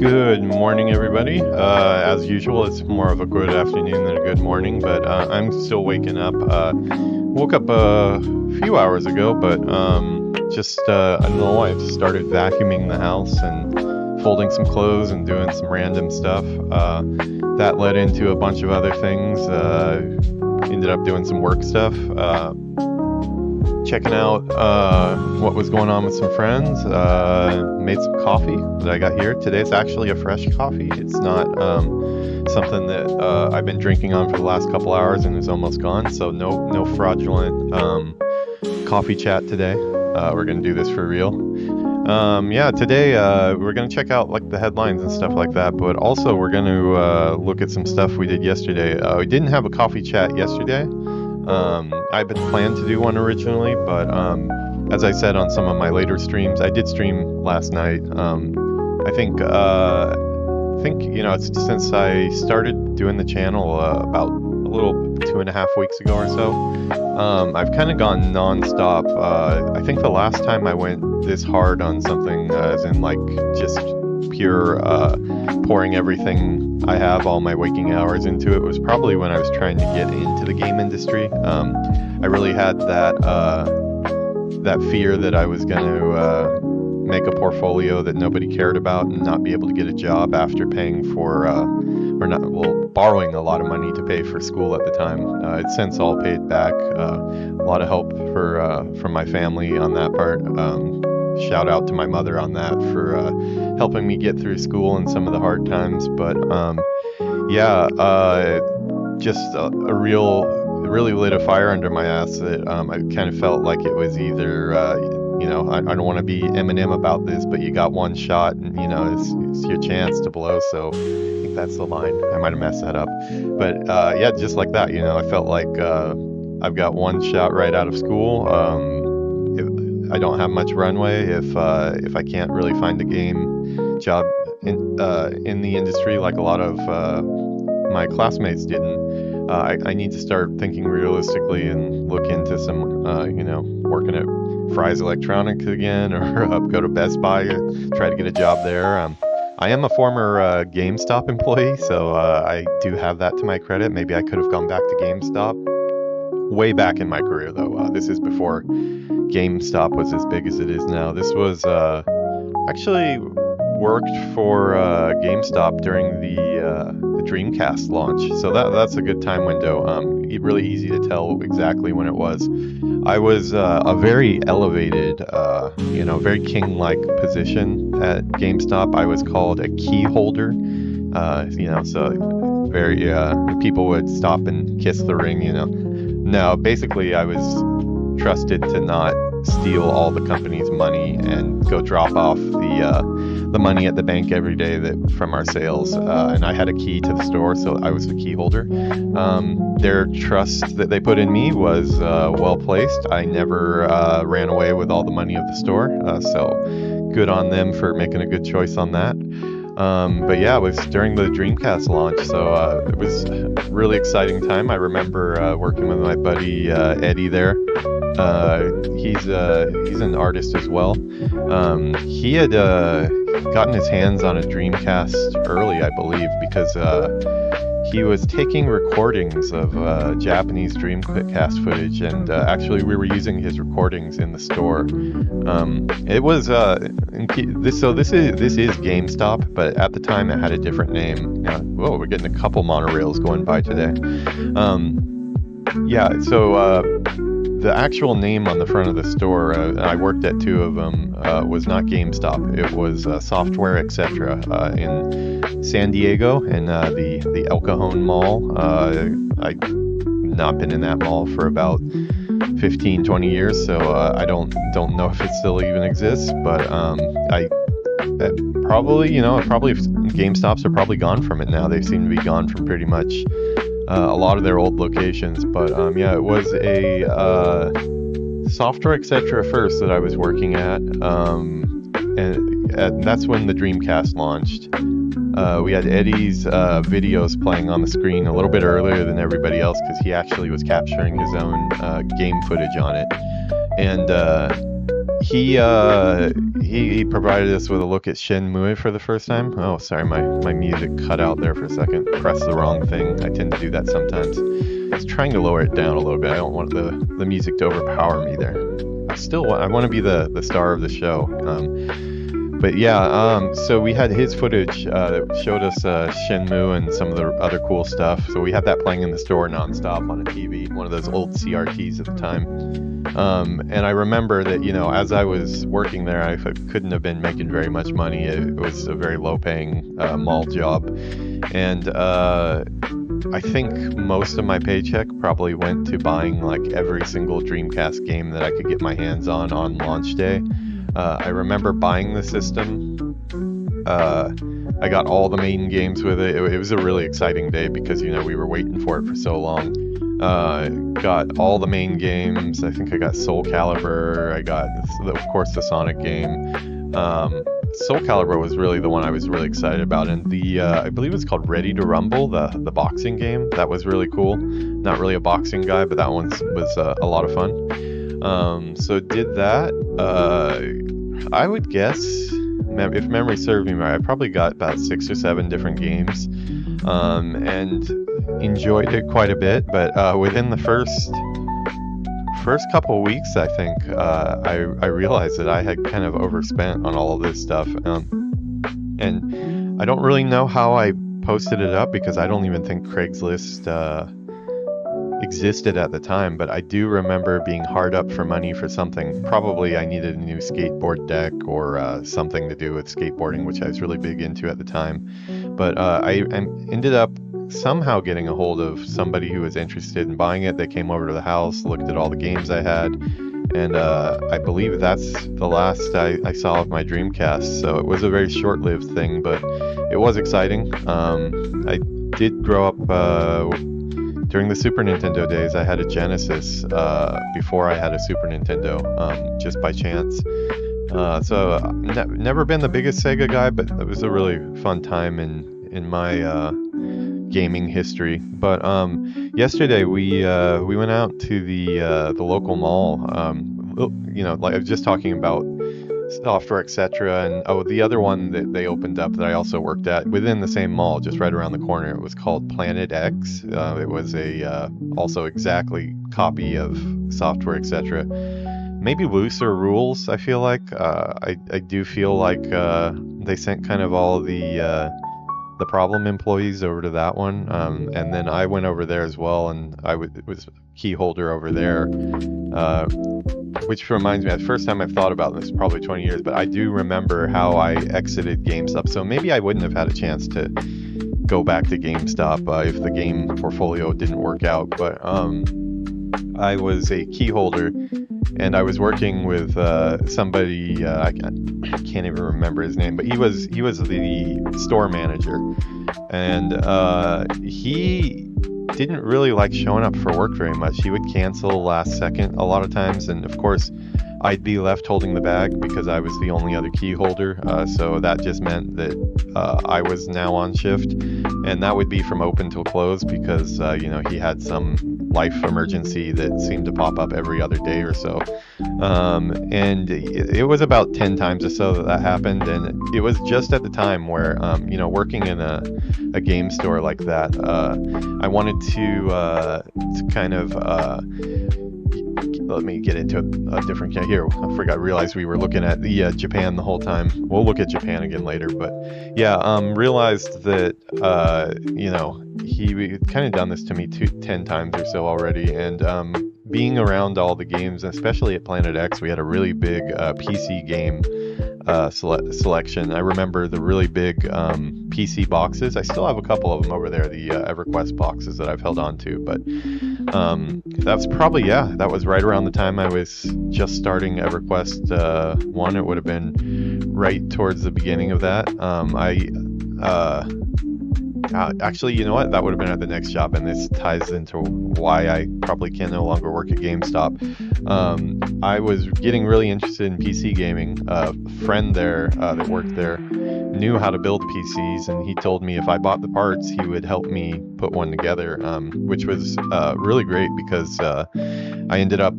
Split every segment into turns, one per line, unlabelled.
Good morning, everybody. As usual, it's more of a good afternoon than a good morning, but I'm still waking up. Woke up a few hours ago, but I don't know, I started vacuuming the house and folding some clothes and doing some random stuff. That led into a bunch of other things. Ended up doing some work stuff. Checking out what was going on with some friends. Made some coffee that I got here today. It's actually a fresh coffee. It's not something that I've been drinking on for the last couple hours and is almost gone. So no fraudulent coffee chat today. We're gonna do this for real. Today we're gonna check out like the headlines and stuff like that, but also we're gonna look at some stuff we did yesterday. We didn't have a coffee chat yesterday. I've been planned to do one originally, but as I said on some of my later streams, I did stream last night. I think it's since I started doing the channel about a little 2.5 weeks ago or so. I've kind of gone non-stop. I think the last time I went this hard on something, as in like just pure pouring everything I have, all my waking hours into it, was probably when I was trying to get into the game industry. I really had that fear that I was going to make a portfolio that nobody cared about and not be able to get a job after paying for borrowing a lot of money to pay for school at the time. It's since all paid back. A lot of help from my family on that part. Shout out to my mother on that for helping me get through school and some of the hard times. But really lit a fire under my ass that I kind of felt like it was either I don't want to be Eminem about this, but you got one shot and it's your chance to blow. So I think that's the line. I might have messed that up, but just like that, I felt like I've got one shot right out of school. I don't have much runway if I can't really find a game job in the industry like a lot of my classmates didn't. I need to start thinking realistically and look into some working at Fry's Electronics again, or go to Best Buy and try to get a job there. I am a former Gamestop employee, so I do have that to my credit. Maybe I could have gone back to Gamestop way back in my career, though. This is before GameStop was as big as it is now. This was actually worked for GameStop during the Dreamcast launch, so that's a good time window. Really easy to tell exactly when it was. I was a very elevated, very king-like position at GameStop. I was called a keyholder, so very people would stop and kiss the ring. No, basically I was trusted to not steal all the company's money and go drop off the money at the bank every day from our sales. And I had a key to the store, so I was the key holder. Their trust that they put in me was well placed. I never ran away with all the money of the store, so good on them for making a good choice on that. It was during the Dreamcast launch, so it was a really exciting time. I remember working with my buddy Eddie there. He's an artist as well. He had gotten his hands on a Dreamcast early, I believe, because he was taking recordings of Japanese Dreamcast footage, and actually we were using his recordings in the store. It was this is GameStop, but at the time it had a different name. Whoa, we're getting a couple monorails going by today. The actual name on the front of the store, I worked at two of them, was not GameStop. It was Software Etc. In San Diego, in the El Cajon Mall. I've not been in that mall for about 15-20 years, so I don't know if it still even exists. But probably GameStops are probably gone from it now. They seem to be gone from pretty much a lot of their old locations. But it was a Software Etc. first that I was working at, and that's when the Dreamcast launched. We had Eddie's videos playing on the screen a little bit earlier than everybody else, because he actually was capturing his own game footage on it. And he he provided us with a look at Shenmue for the first time. Oh, sorry, my music cut out there for a second. Pressed the wrong thing. I tend to do that sometimes. I was trying to lower it down a little bit. I don't want the music to overpower me there. I want to be the star of the show. But yeah, so we had his footage that showed us Shenmue and some of the other cool stuff. So we had that playing in the store nonstop on a TV, one of those old CRTs at the time. And I remember that, as I was working there, I couldn't have been making very much money. It was a very low-paying mall job. And I think most of my paycheck probably went to buying like every single Dreamcast game that I could get my hands on launch day. I remember buying the system. I got all the main games with it. It was a really exciting day because, we were waiting for it for so long. Got all the main games. I think I got Soul Calibur. I got, of course, the Sonic game. Soul Calibur was really the one I was really excited about. And I believe it's called Ready to Rumble, the boxing game. That was really cool. Not really a boxing guy, but that one was a lot of fun. So did that. I would guess, if memory serves me right, I probably got about 6 or 7 different games, and enjoyed it quite a bit. But within the first couple of weeks, I think I realized that I had kind of overspent on all of this stuff, and I don't really know how I posted it up because I don't even think Craigslist existed at the time, but I do remember being hard up for money for something. Probably I needed a new skateboard deck or something to do with skateboarding, which I was really big into at the time. But I ended up somehow getting a hold of somebody who was interested in buying it. They came over to the house, looked at all the games I had, and I believe that's the last I saw of my Dreamcast. So it was a very short-lived thing, but it was exciting. I did grow up during the Super Nintendo days. I had a Genesis before I had a Super Nintendo, just by chance. So never been the biggest Sega guy, but it was a really fun time in my gaming history. But yesterday we went out to the local mall. Like I was just talking about software, etc. And the other one that they opened up that I also worked at within the same mall, just right around the corner, it was called Planet X. It was a also exactly copy of software, etc. Maybe looser rules. I feel like I do feel like they sent kind of all the problem employees over to that one, and then I went over there as well, and it was keyholder over there. Which reminds me, the first time I've thought about this, probably 20 years, but I do remember how I exited GameStop. So maybe I wouldn't have had a chance to go back to GameStop if the game portfolio didn't work out. But I was a keyholder, and I was working with somebody, I can't even remember his name, but he was the store manager, and he didn't really like showing up for work very much. He would cancel last second a lot of times, and of course I'd be left holding the bag because I was the only other key holder, so that just meant that I was now on shift, and that would be from open till close because he had some life emergency that seemed to pop up every other day or so, and it was about 10 times or so that happened. And it was just at the time where working in a game store like that, I wanted to kind of let me get into a different here. I realized we were looking at the Japan the whole time. We'll look at Japan again later, but yeah, realized that he kind of done this to me 10 times or so already, and being around all the games, especially at Planet X, we had a really big PC game selection. I remember the really big PC boxes. I still have a couple of them over there, the EverQuest boxes that I've held on to, but that's probably, that was right around the time I was just starting EverQuest 1. It would have been right towards the beginning of that. Actually, you know what? That would have been at the next job, and this ties into why I probably can no longer work at GameStop. I was getting really interested in PC gaming. A friend there that worked there knew how to build PCs, and he told me if I bought the parts, he would help me put one together, which was really great because I ended up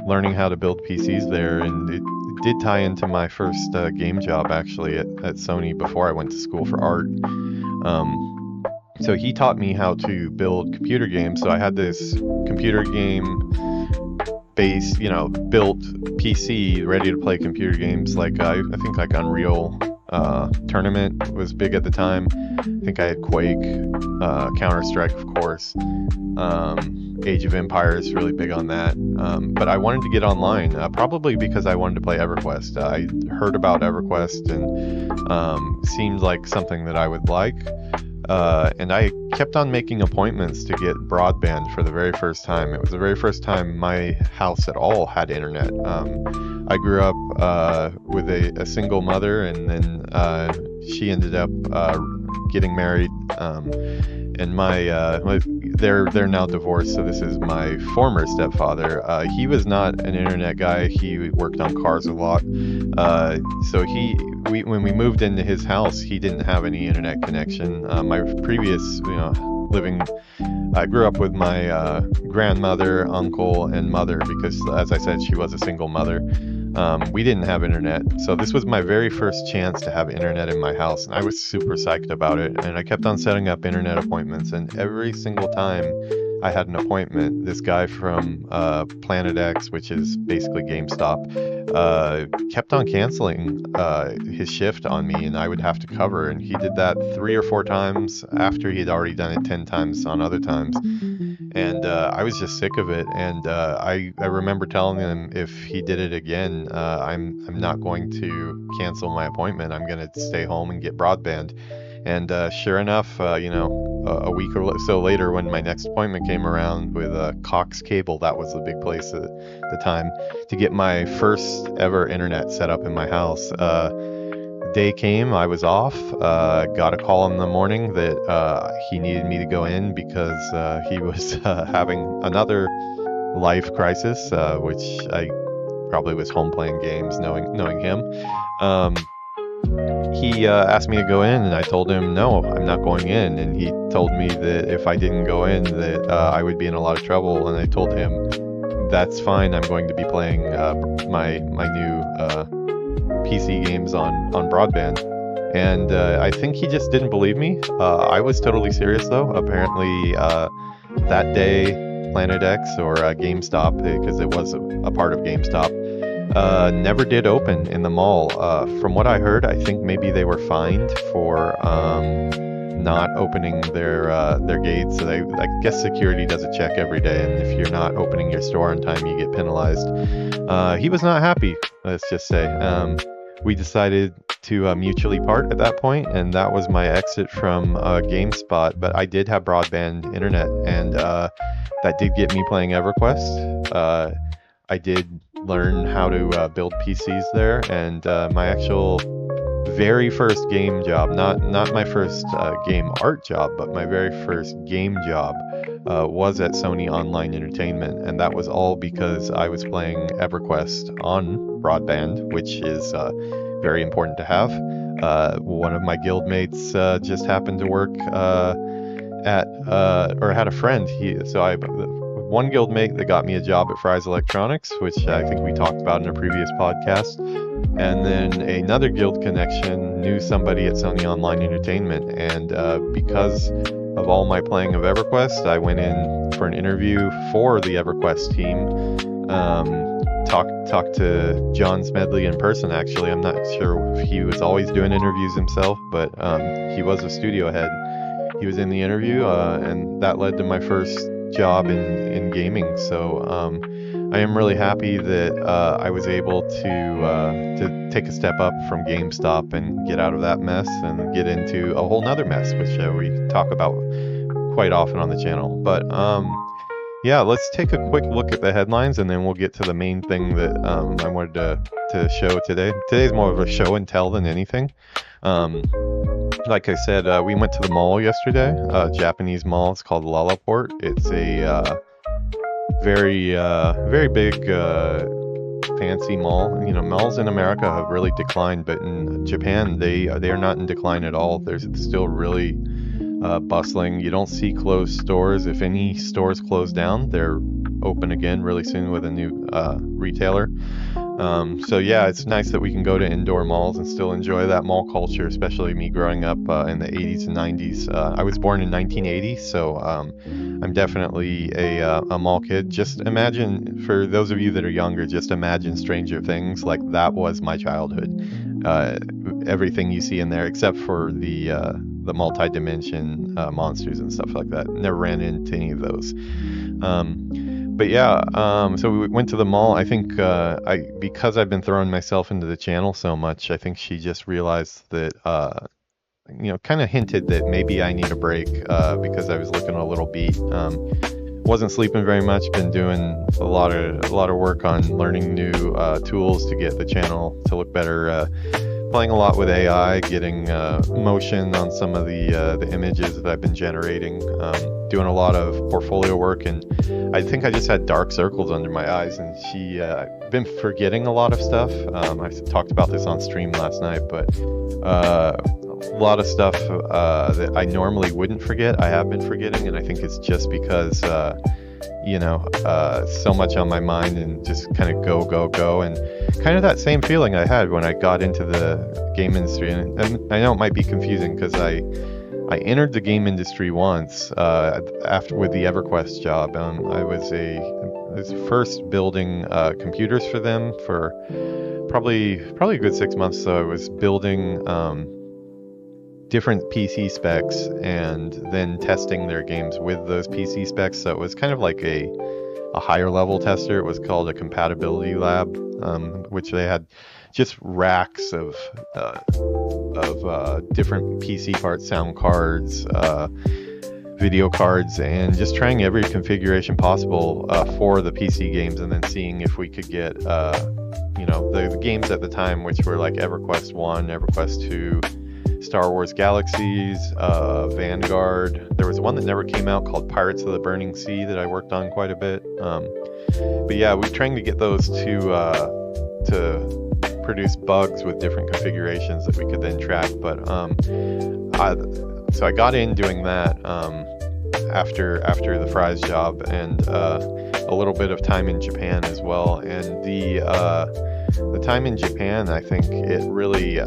learning how to build PCs there, and it did tie into my first game job actually at Sony before I went to school for art. So he taught me how to build computer games. So I had this computer game base, built PC ready to play computer games. Like I think like Unreal Tournament was big at the time. I think I had Quake, Counter-Strike, of course. Age of Empires, really big on that. But I wanted to get online, probably because I wanted to play EverQuest. I heard about EverQuest and seemed like something that I would like. And I kept on making appointments to get broadband for the very first time. It was the very first time my house at all had internet. I grew up with a single mother, and then she ended up getting married. And they're now divorced. So this is my former stepfather. He was not an internet guy. He worked on cars a lot. So when we moved into his house, he didn't have any internet connection. My previous, living, I grew up with my grandmother, uncle, and mother because, as I said, she was a single mother. We didn't have internet, so this was my very first chance to have internet in my house, and I was super psyched about it. And I kept on setting up internet appointments, and every single time I had an appointment, this guy from Planet X, which is basically GameStop, kept on canceling his shift on me, and I would have to cover. And he did that 3 or 4 times after he'd already done it 10 times on other times. And I was just sick of it. And I remember telling him if he did it again, I'm not going to cancel my appointment. I'm going to stay home and get broadband. And sure enough, a week or so later, when my next appointment came around with Cox Cable, that was the big place at the time, to get my first ever internet set up in my house. Day came, I was off, got a call in the morning that he needed me to go in because he was having another life crisis, which I probably was home playing games, knowing him. He asked me to go in, and I told him, no, I'm not going in. And he told me that if I didn't go in, that I would be in a lot of trouble. And I told him, that's fine, I'm going to be playing my new PC games on broadband. And I think he just didn't believe me. I was totally serious, though. Apparently, that day, Planet X or GameStop, because it was a part of GameStop, never did open in the mall. From what I heard, I think maybe they were fined for not opening their gates. So I guess security does a check every day, and if you're not opening your store on time, you get penalized. He was not happy, let's just say. We decided to mutually part at that point, and that was my exit from GameSpot. But I did have broadband internet, and that did get me playing EverQuest. I did learn how to build PCs there, and my actual very first game job, not my first game art job, but my very first game job was at Sony Online Entertainment, and that was all because I was playing EverQuest on broadband, which is very important to have. One of my guildmates just happened to work or had a friend. One guildmate that got me a job at Fry's Electronics, which I think we talked about in a previous podcast. And then another guild connection knew somebody at Sony Online Entertainment. And because of all my playing of EverQuest, I went in for an interview for the EverQuest team. Talked to John Smedley in person, actually. I'm not sure if he was always doing interviews himself, but he was a studio head. He was in the interview, and that led to my first job in gaming. So I am really happy that I was able to take a step up from GameStop and get out of that mess and get into a whole nother mess, which we talk about quite often on the channel. But yeah, let's take a quick look at the headlines, and then we'll get to the main thing that I wanted to show today. Today's more of a show and tell than anything. Like I said, we went to the mall yesterday, Japanese mall. It's called Lalaport. It's a very big, fancy mall. Malls in America have really declined, but in Japan, they are not in decline at all. There's still really bustling. You don't see closed stores. If any stores close down, they're open again really soon with a new retailer. So yeah, it's nice that we can go to indoor malls and still enjoy that mall culture, especially me growing up in the 80s and 90s. I was born in 1980, so I'm definitely a mall kid. Just imagine, for those of you that are younger, just imagine Stranger Things. Like, that was my childhood. Everything you see in there, except for the multi-dimension monsters and stuff like that. Never ran into any of those. But yeah, so we went to the mall. I think because I've been throwing myself into the channel so much, I think she just realized that, kind of hinted that maybe I need a break because I was looking a little beat. Wasn't sleeping very much. Been doing a lot of work on learning new tools to get the channel to look better. Playing a lot with AI, getting motion on some of the images that I've been generating, doing a lot of portfolio work, and I think I just had dark circles under my eyes, and she been forgetting a lot of stuff. I talked about this on stream last night, but a lot of stuff that I normally wouldn't forget, I have been forgetting, and I think it's just because so much on my mind and just kind of go, and kind of that same feeling I had when I got into the game industry. And I know it might be confusing because I entered the game industry once after with the EverQuest job. I was first building computers for them for probably a good 6 months. So I was building different PC specs and then testing their games with those PC specs. So it was kind of like a higher level tester. It was called a compatibility lab, which they had just racks of different PC parts, sound cards, video cards, and just trying every configuration possible for the PC games, and then seeing if we could get the games at the time, which were like EverQuest 1, EverQuest 2, Star Wars Galaxies, Vanguard. There was one that never came out called Pirates of the Burning Sea that I worked on quite a bit. But yeah, we're trying to get those to produce bugs with different configurations that we could then track. But so I got in doing that after the Fry's job, and a little bit of time in Japan as well. And the time in Japan, I think it really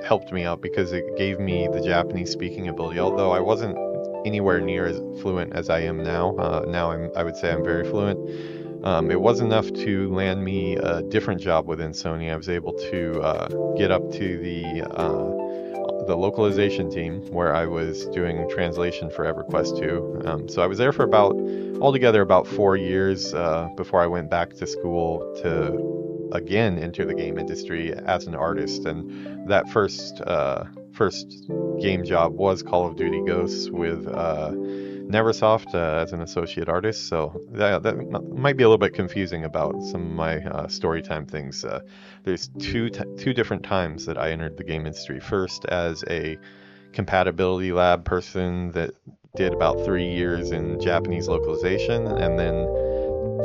helped me out because it gave me the Japanese speaking ability. Although I wasn't anywhere near as fluent as I am now. Now I would say I'm very fluent. It was enough to land me a different job within Sony. I was able to get up to the localization team, where I was doing translation for EverQuest 2. So I was there for altogether about 4 years before I went back to school to again enter the game industry as an artist. And that first game job was Call of Duty Ghosts with Neversoft as an associate artist. So that might be a little bit confusing about some of my story time things. There's two different times that I entered the game industry. First as a compatibility lab person that did about 3 years in Japanese localization, and then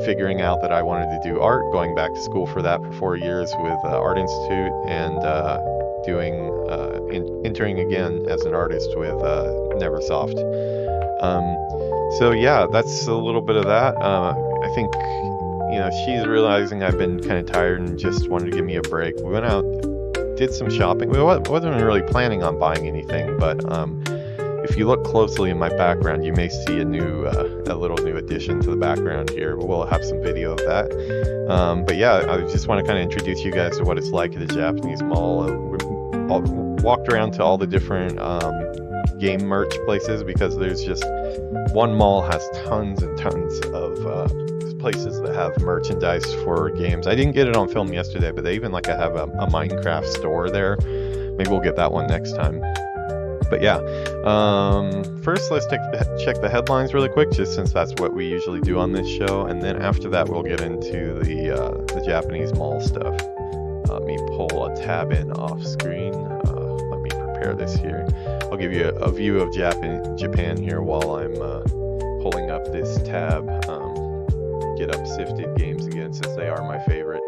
figuring out that I wanted to do art, going back to school for that for 4 years with Art Institute, and entering again as an artist with Neversoft. So yeah, that's a little bit of that. I think she's realizing I've been kind of tired and just wanted to give me a break. We went out, did some shopping. We wasn't really planning on buying anything, but if you look closely in my background, you may see a little new addition to the background here. We'll have some video of that. But yeah, I just want to kind of introduce you guys to what it's like at a Japanese mall. We walked around to all the different game merch places, because there's just one mall has tons and tons of places that have merchandise for games. I didn't get it on film yesterday, but they even have a Minecraft store there. Maybe we'll get that one next time. But yeah, first let's check the headlines really quick, just since that's what we usually do on this show, and then after that we'll get into the Japanese mall stuff. Let me pull a tab in off screen. Let me prepare this here. I'll give you a view of Japan here while I'm pulling up this tab. Get up Sifted Games again, since they are my favorite.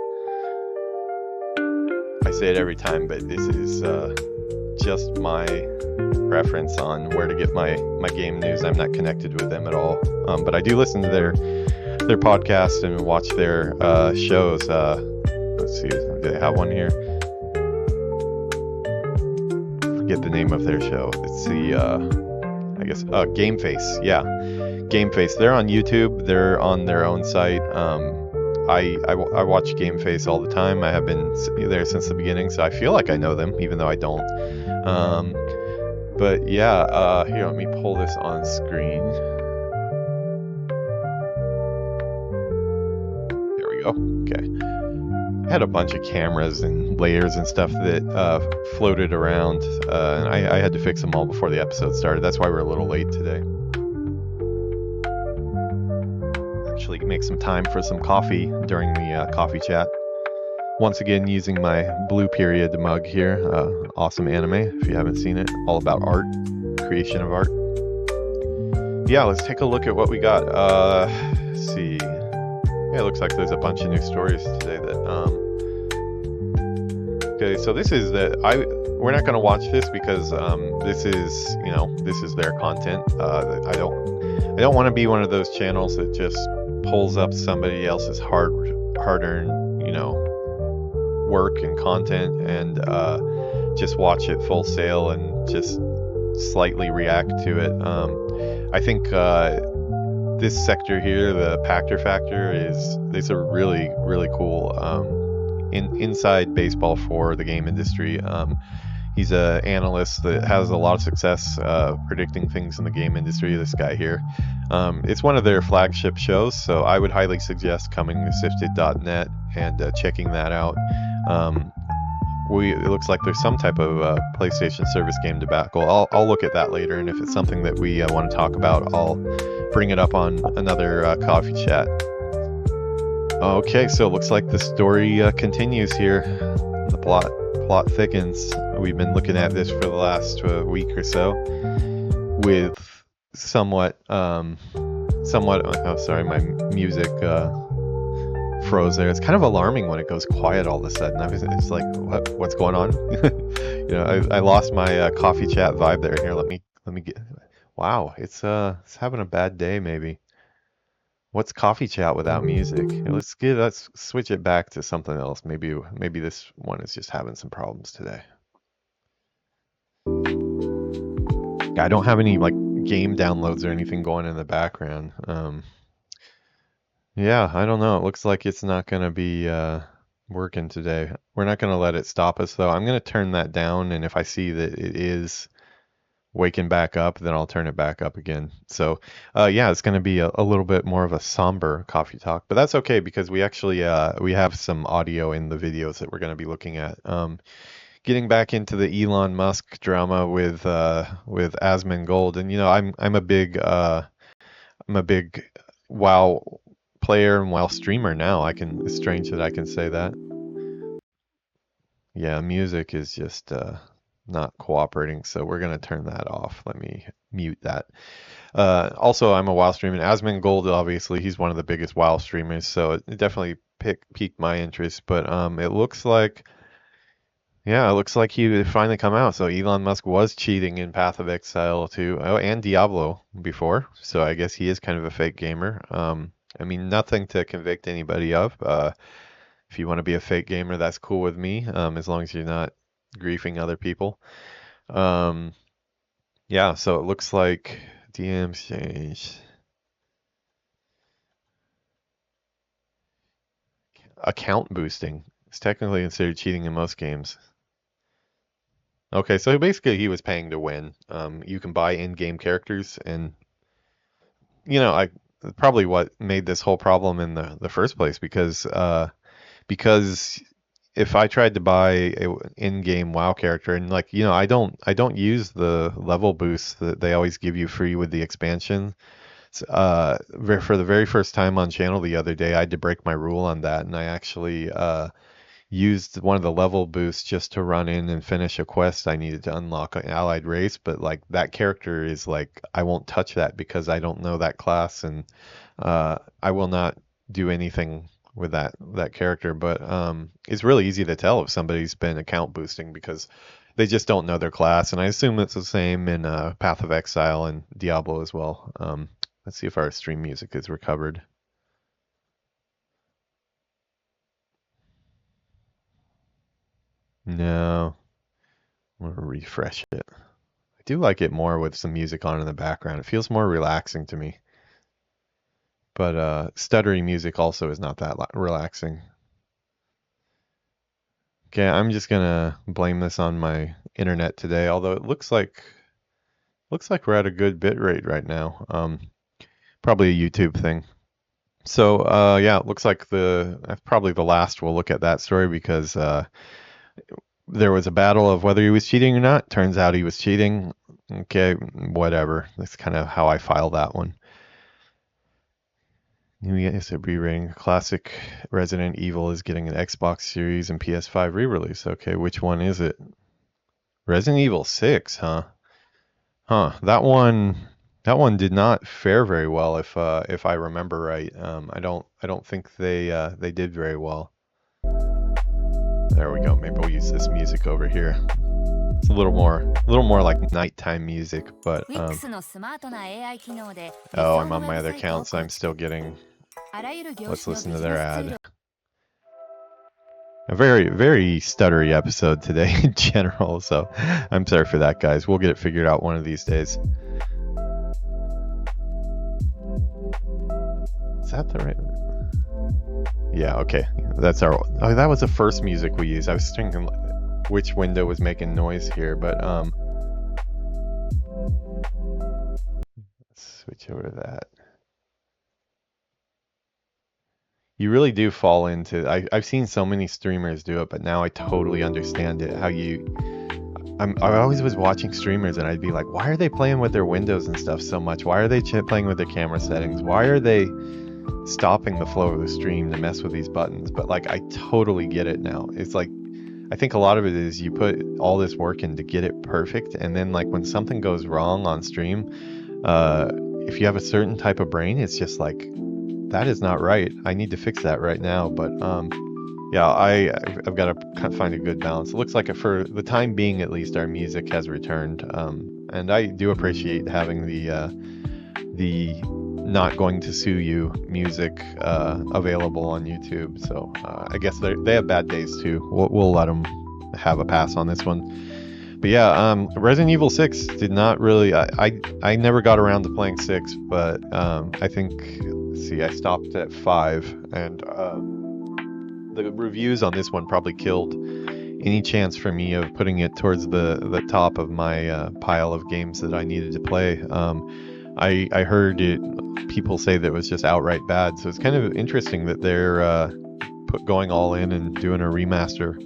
I say it every time, but this is just my preference on where to get my game news. I'm not connected with them at all, but I do listen to their podcast and watch their shows. Let's see, do they have one here? Forget the name of their show. It's the I guess Game Face. Yeah, Game Face. They're on YouTube. They're on their own site. I watch Game Face all the time. I have been there since the beginning, so I feel like I know them, even though I don't. But yeah, here, let me pull this on screen. There we go. Okay. I had a bunch of cameras and layers and stuff that floated around, and I had to fix them all before the episode started. That's why we're a little late today. Actually, make some time for some coffee during the coffee chat. Once again, using my Blue Period mug here. Awesome anime, if you haven't seen it. All about art, creation of art. Yeah, let's take a look at what we got. Let's see. Yeah, it looks like there's a bunch of new stories today that okay, so this is we're not going to watch this because this is their content. I don't want to be one of those channels that just pulls up somebody else's hard-earned, work and content and just watch it full sail and just slightly react to it. I think this sector here, the Pactor Factor, is a really, really cool inside baseball for the game industry. He's an analyst that has a lot of success predicting things in the game industry, this guy here. It's one of their flagship shows, so I would highly suggest coming to sifted.net and checking that out. It looks like there's some type of PlayStation service game debacle. I'll look at that later, and if it's something that we want to talk about, I'll bring it up on another coffee chat. Okay, so it looks like the story continues here. The plot thickens. We've been looking at this for the last week or so with somewhat oh sorry, my music froze there. It's kind of alarming when it goes quiet all of a sudden. It's like, what's going on? I lost my coffee chat vibe there. Here, let me get. Wow, it's having a bad day maybe. What's coffee chat without music? Let's switch it back to something else. Maybe this one is just having some problems today. I don't have any like game downloads or anything going in the background. Yeah, I don't know. It looks like it's not going to be working today. We're not going to let it stop us though. I'm going to turn that down, and if I see that it is waking back up, then I'll turn it back up again. So yeah, it's going to be a little bit more of a somber coffee talk, but that's okay because we actually we have some audio in the videos that we're going to be looking at. Getting back into the Elon Musk drama with Asmongold, and I'm a big WoW player and WoW streamer now. It's strange that I can say that. Yeah, music is just not cooperating, so we're going to turn that off. Let me mute that. Also, I'm a WoW streamer. Asmongold, obviously, he's one of the biggest WoW streamers, so it definitely piqued my interest. But it looks like he would finally come out. So Elon Musk was cheating in Path of Exile too, and Diablo before. So I guess he is kind of a fake gamer. I mean, nothing to convict anybody of. If you want to be a fake gamer, that's cool with me, as long as you're not griefing other people. Yeah, so it looks like DMs changed. Account boosting is technically considered cheating in most games. Okay, so basically he was paying to win. You can buy in-game characters, and I probably what made this whole problem in the first place because if I tried to buy a in-game WoW character, and I don't use the level boosts that they always give you free with the expansion. For the very first time on channel the other day, I had to break my rule on that, and I actually used one of the level boosts just to run in and finish a quest I needed to unlock an allied race. But that character is I won't touch that because I don't know that class, and I will not do anything with that character. But it's really easy to tell if somebody's been account boosting because they just don't know their class, and I assume it's the same in Path of Exile and Diablo as well. Let's see if our stream music is recovered. No, I'm gonna refresh it. I do like it more with some music on in the background. It feels more relaxing to me. But stuttery music also is not that relaxing. Okay, I'm just gonna blame this on my internet today, although it looks like we're at a good bit rate right now. Probably a YouTube thing. So yeah, it looks like that's probably the last we'll look at that story because there was a battle of whether he was cheating or not. Turns out he was cheating. Okay, whatever. That's kind of how I file that one. It's a re-rating. Classic Resident Evil is getting an Xbox Series and PS5 re-release. Okay, which one is it? Resident Evil 6, huh? Huh. That one did not fare very well if I remember right. I don't think they did very well. There we go. Maybe we'll use this music over here. It's a little more like nighttime music, but oh, I'm on my other account, so I'm still getting. Let's listen to their ad. A very, very stuttery episode today in general, so I'm sorry for that, guys. We'll get it figured out one of these days. Is that the right? Yeah, okay. That's our. Oh, that was the first music we used. I was thinking which window was making noise here, but let's switch over to that. You really do fall into. I've seen so many streamers do it, but now I totally understand it. I always was watching streamers and I'd be like, why are they playing with their windows and stuff so much? Why are they playing with their camera settings? Why are they stopping the flow of the stream to mess with these buttons? But like, I totally get it now. It's like, I think a lot of it is you put all this work in to get it perfect, and then like when something goes wrong on stream, if you have a certain type of brain, it's just like, that is not right. I need to fix that right now. But yeah, I've got to find a good balance. It looks like for the time being, at least, our music has returned, and I do appreciate having the not going to sue you music available on YouTube. So I guess they have bad days too. We'll let them have a pass on this one. But yeah, Resident Evil 6 did not really. I never got around to playing 6, but I think, let's see, I stopped at 5, and the reviews on this one probably killed any chance for me of putting it towards the top of my pile of games that I needed to play. I heard people say that it was just outright bad, so it's kind of interesting that they're going all in and doing a remaster.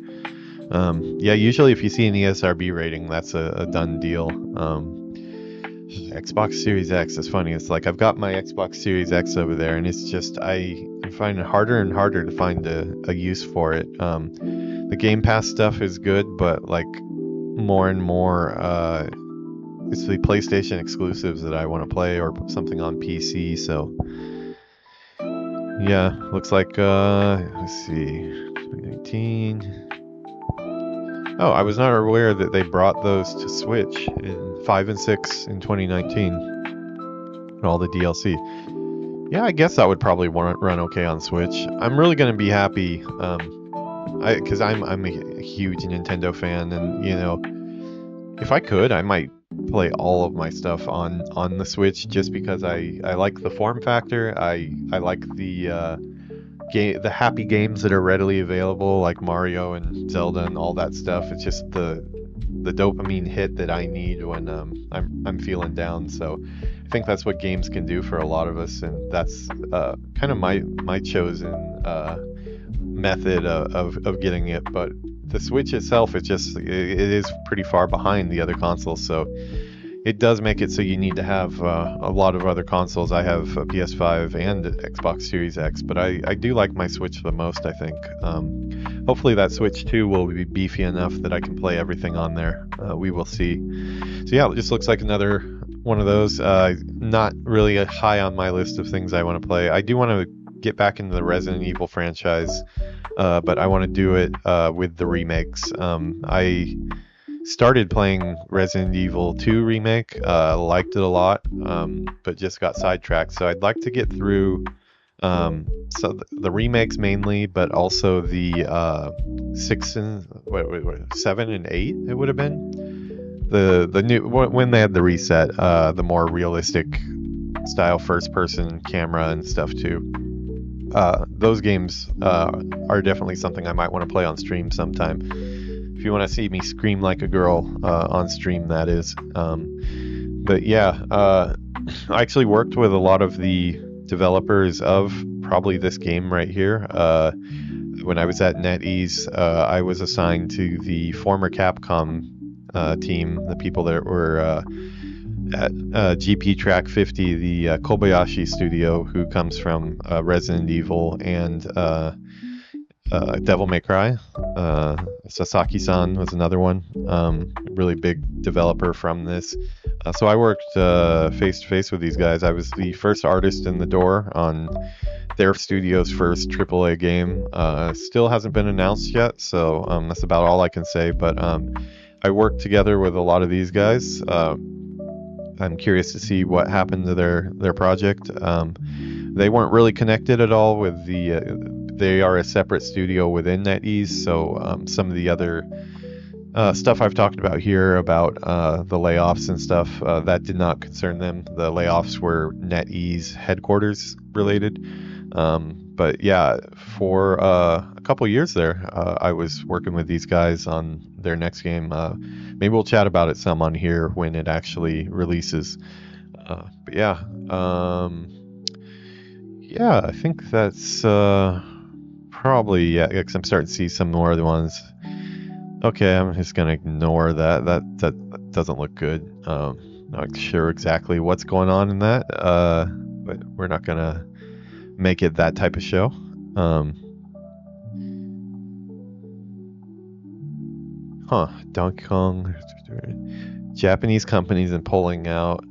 Yeah, usually if you see an ESRB rating, that's a done deal. Xbox Series X is funny. It's like I've got my Xbox Series X over there, and it's just I find it harder and harder to find a use for it. The Game Pass stuff is good, but like more and more, it's the PlayStation exclusives that I want to play, or something on PC. So yeah, looks like let's see, 2019. Oh, I was not aware that they brought those to Switch in 5 and 6 in 2019. And all the DLC. Yeah, I guess that would probably run okay on Switch. I'm really going to be happy, because I'm a huge Nintendo fan, and you know, if I could, I might play all of my stuff on the Switch, just because I like the form factor. I like the happy games that are readily available, like Mario and Zelda and all that stuff. It's just the dopamine hit that I need when I'm feeling down. So I think that's what games can do for a lot of us, and that's kind of my chosen method of getting it. But the Switch itself, it is pretty far behind the other consoles, so it does make it so you need to have a lot of other consoles. I have a PS5 and Xbox Series X, but I do like my Switch the most, I think. Hopefully that Switch 2 will be beefy enough that I can play everything on there. We will see. So yeah, it just looks like another one of those. Not really high on my list of things I want to play. I do want to get back into the Resident Evil franchise, but I want to do it with the remakes. I started playing Resident Evil 2 remake, liked it a lot, but just got sidetracked. So I'd like to get through So the remakes mainly, but also the six and what, 7 and 8 it would have been the new when they had the reset, the more realistic style first person camera and stuff too. Those games are definitely something I might want to play on stream sometime. If you want to see me scream like a girl on stream, that is. But yeah, I actually worked with a lot of the developers of probably this game right here. When I was at NetEase, I was assigned to the former Capcom team, the people that were at GP Track 50, the Kobayashi studio, who comes from Resident Evil and Devil May Cry. Sasaki-san was another one, really big developer from this. So I worked face to face with these guys. I was the first artist in the door on their studio's first AAA game. Still hasn't been announced yet, so that's about all I can say. But I worked together with a lot of these guys. I'm curious to see what happened to their project. They weren't really connected at all with the. They are a separate studio within NetEase, so some of the other stuff I've talked about here about the layoffs and stuff, that did not concern them. The layoffs were NetEase headquarters related. But yeah, for a couple years there, I was working with these guys on their next game. Maybe we'll chat about it some on here when it actually releases. But yeah, yeah, I think that's probably, yeah, because I'm starting to see some more of the ones. Okay, I'm just gonna ignore that. That doesn't look good. Not sure exactly what's going on in that, but we're not gonna make it that type of show. Donkey Kong. Japanese companies and pulling out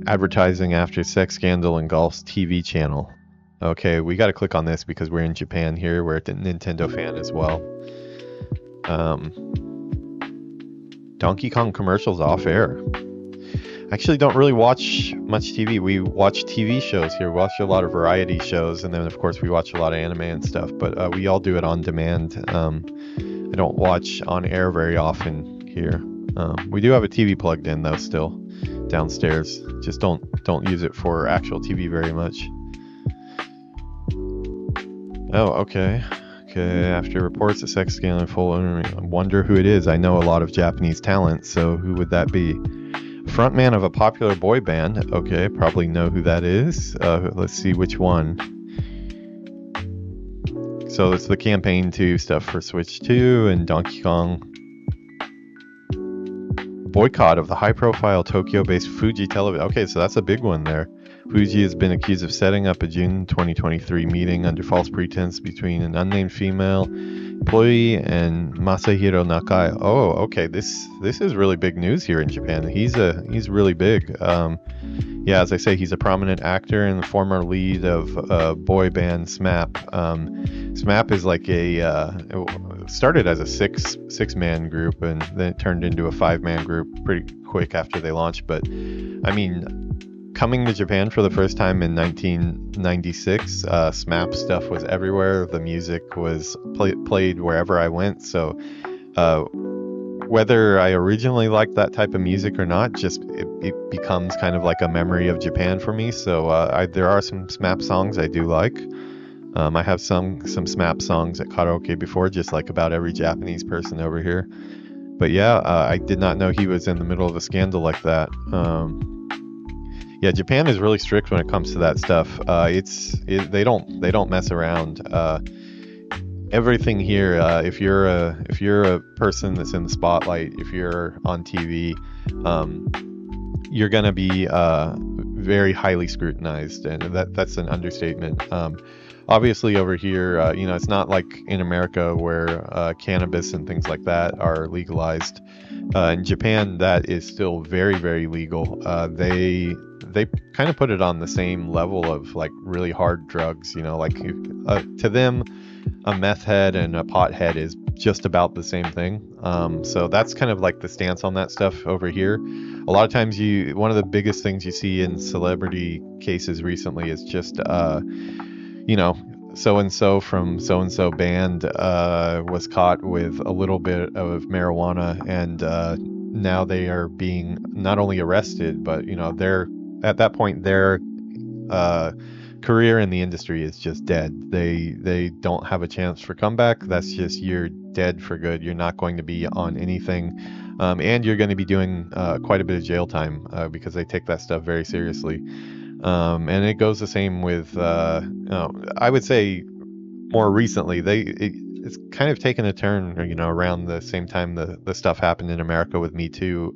advertising after sex scandal engulfs TV channel. Okay, we got to click on this because we're in Japan here. We're a Nintendo fan as well. Donkey Kong commercials off air. Actually don't really watch much TV. We watch TV shows here. We watch a lot of variety shows, and then of course we watch a lot of anime and stuff, but we all do it on demand. I don't watch on air very often here. We do have a TV plugged in though still downstairs. Just don't use it for actual TV very much. Oh, okay. Okay, after reports of sex scandal full, I wonder who it is. I know a lot of Japanese talent, so who would that be? Frontman of a popular boy band. Okay, probably know who that is. Let's see which one. So it's the campaign 2 stuff for Switch 2 and Donkey Kong. Boycott of the high-profile Tokyo-based Fuji Television. Okay, so that's a big one there. Fuji has been accused of setting up a June 2023 meeting under false pretense between an unnamed female employee and Masahiro Nakai. Oh, okay. This is really big news here in Japan. He's really big. Yeah, as I say, he's a prominent actor and the former lead of boy band SMAP. SMAP is like it started as a six man group and then it turned into a 5-man group pretty quick after they launched. But I mean, coming to Japan for the first time in 1996, SMAP stuff was everywhere. The music was played wherever I went. So whether I originally liked that type of music or not, just it becomes kind of like a memory of Japan for me. So there are some SMAP songs I do like. I have some SMAP songs at karaoke before, just like about every Japanese person over here. But yeah, I did not know he was in the middle of a scandal like that. Yeah, Japan is really strict when it comes to that stuff. They don't mess around. Everything here, if you're a person that's in the spotlight, if you're on TV, you're gonna be very highly scrutinized, and that's an understatement. Obviously, over here, it's not like in America where cannabis and things like that are legalized. In Japan, that is still very, very legal. They kind of put it on the same level of like really hard drugs. Like to them, a meth head and a pot head is just about the same thing. So that's kind of like the stance on that stuff over here. A lot of times one of the biggest things you see in celebrity cases recently is just you know, so and so from so and so band was caught with a little bit of marijuana, and now they are being not only arrested, but they're at that point their uh, career in the industry is just dead. They don't have a chance for comeback. That's just, you're dead for good. You're not going to be on anything, and you're going to be doing quite a bit of jail time because they take that stuff very seriously. And it goes the same with, I would say more recently, it's kind of taken a turn, around the same time the stuff happened in America with Me Too.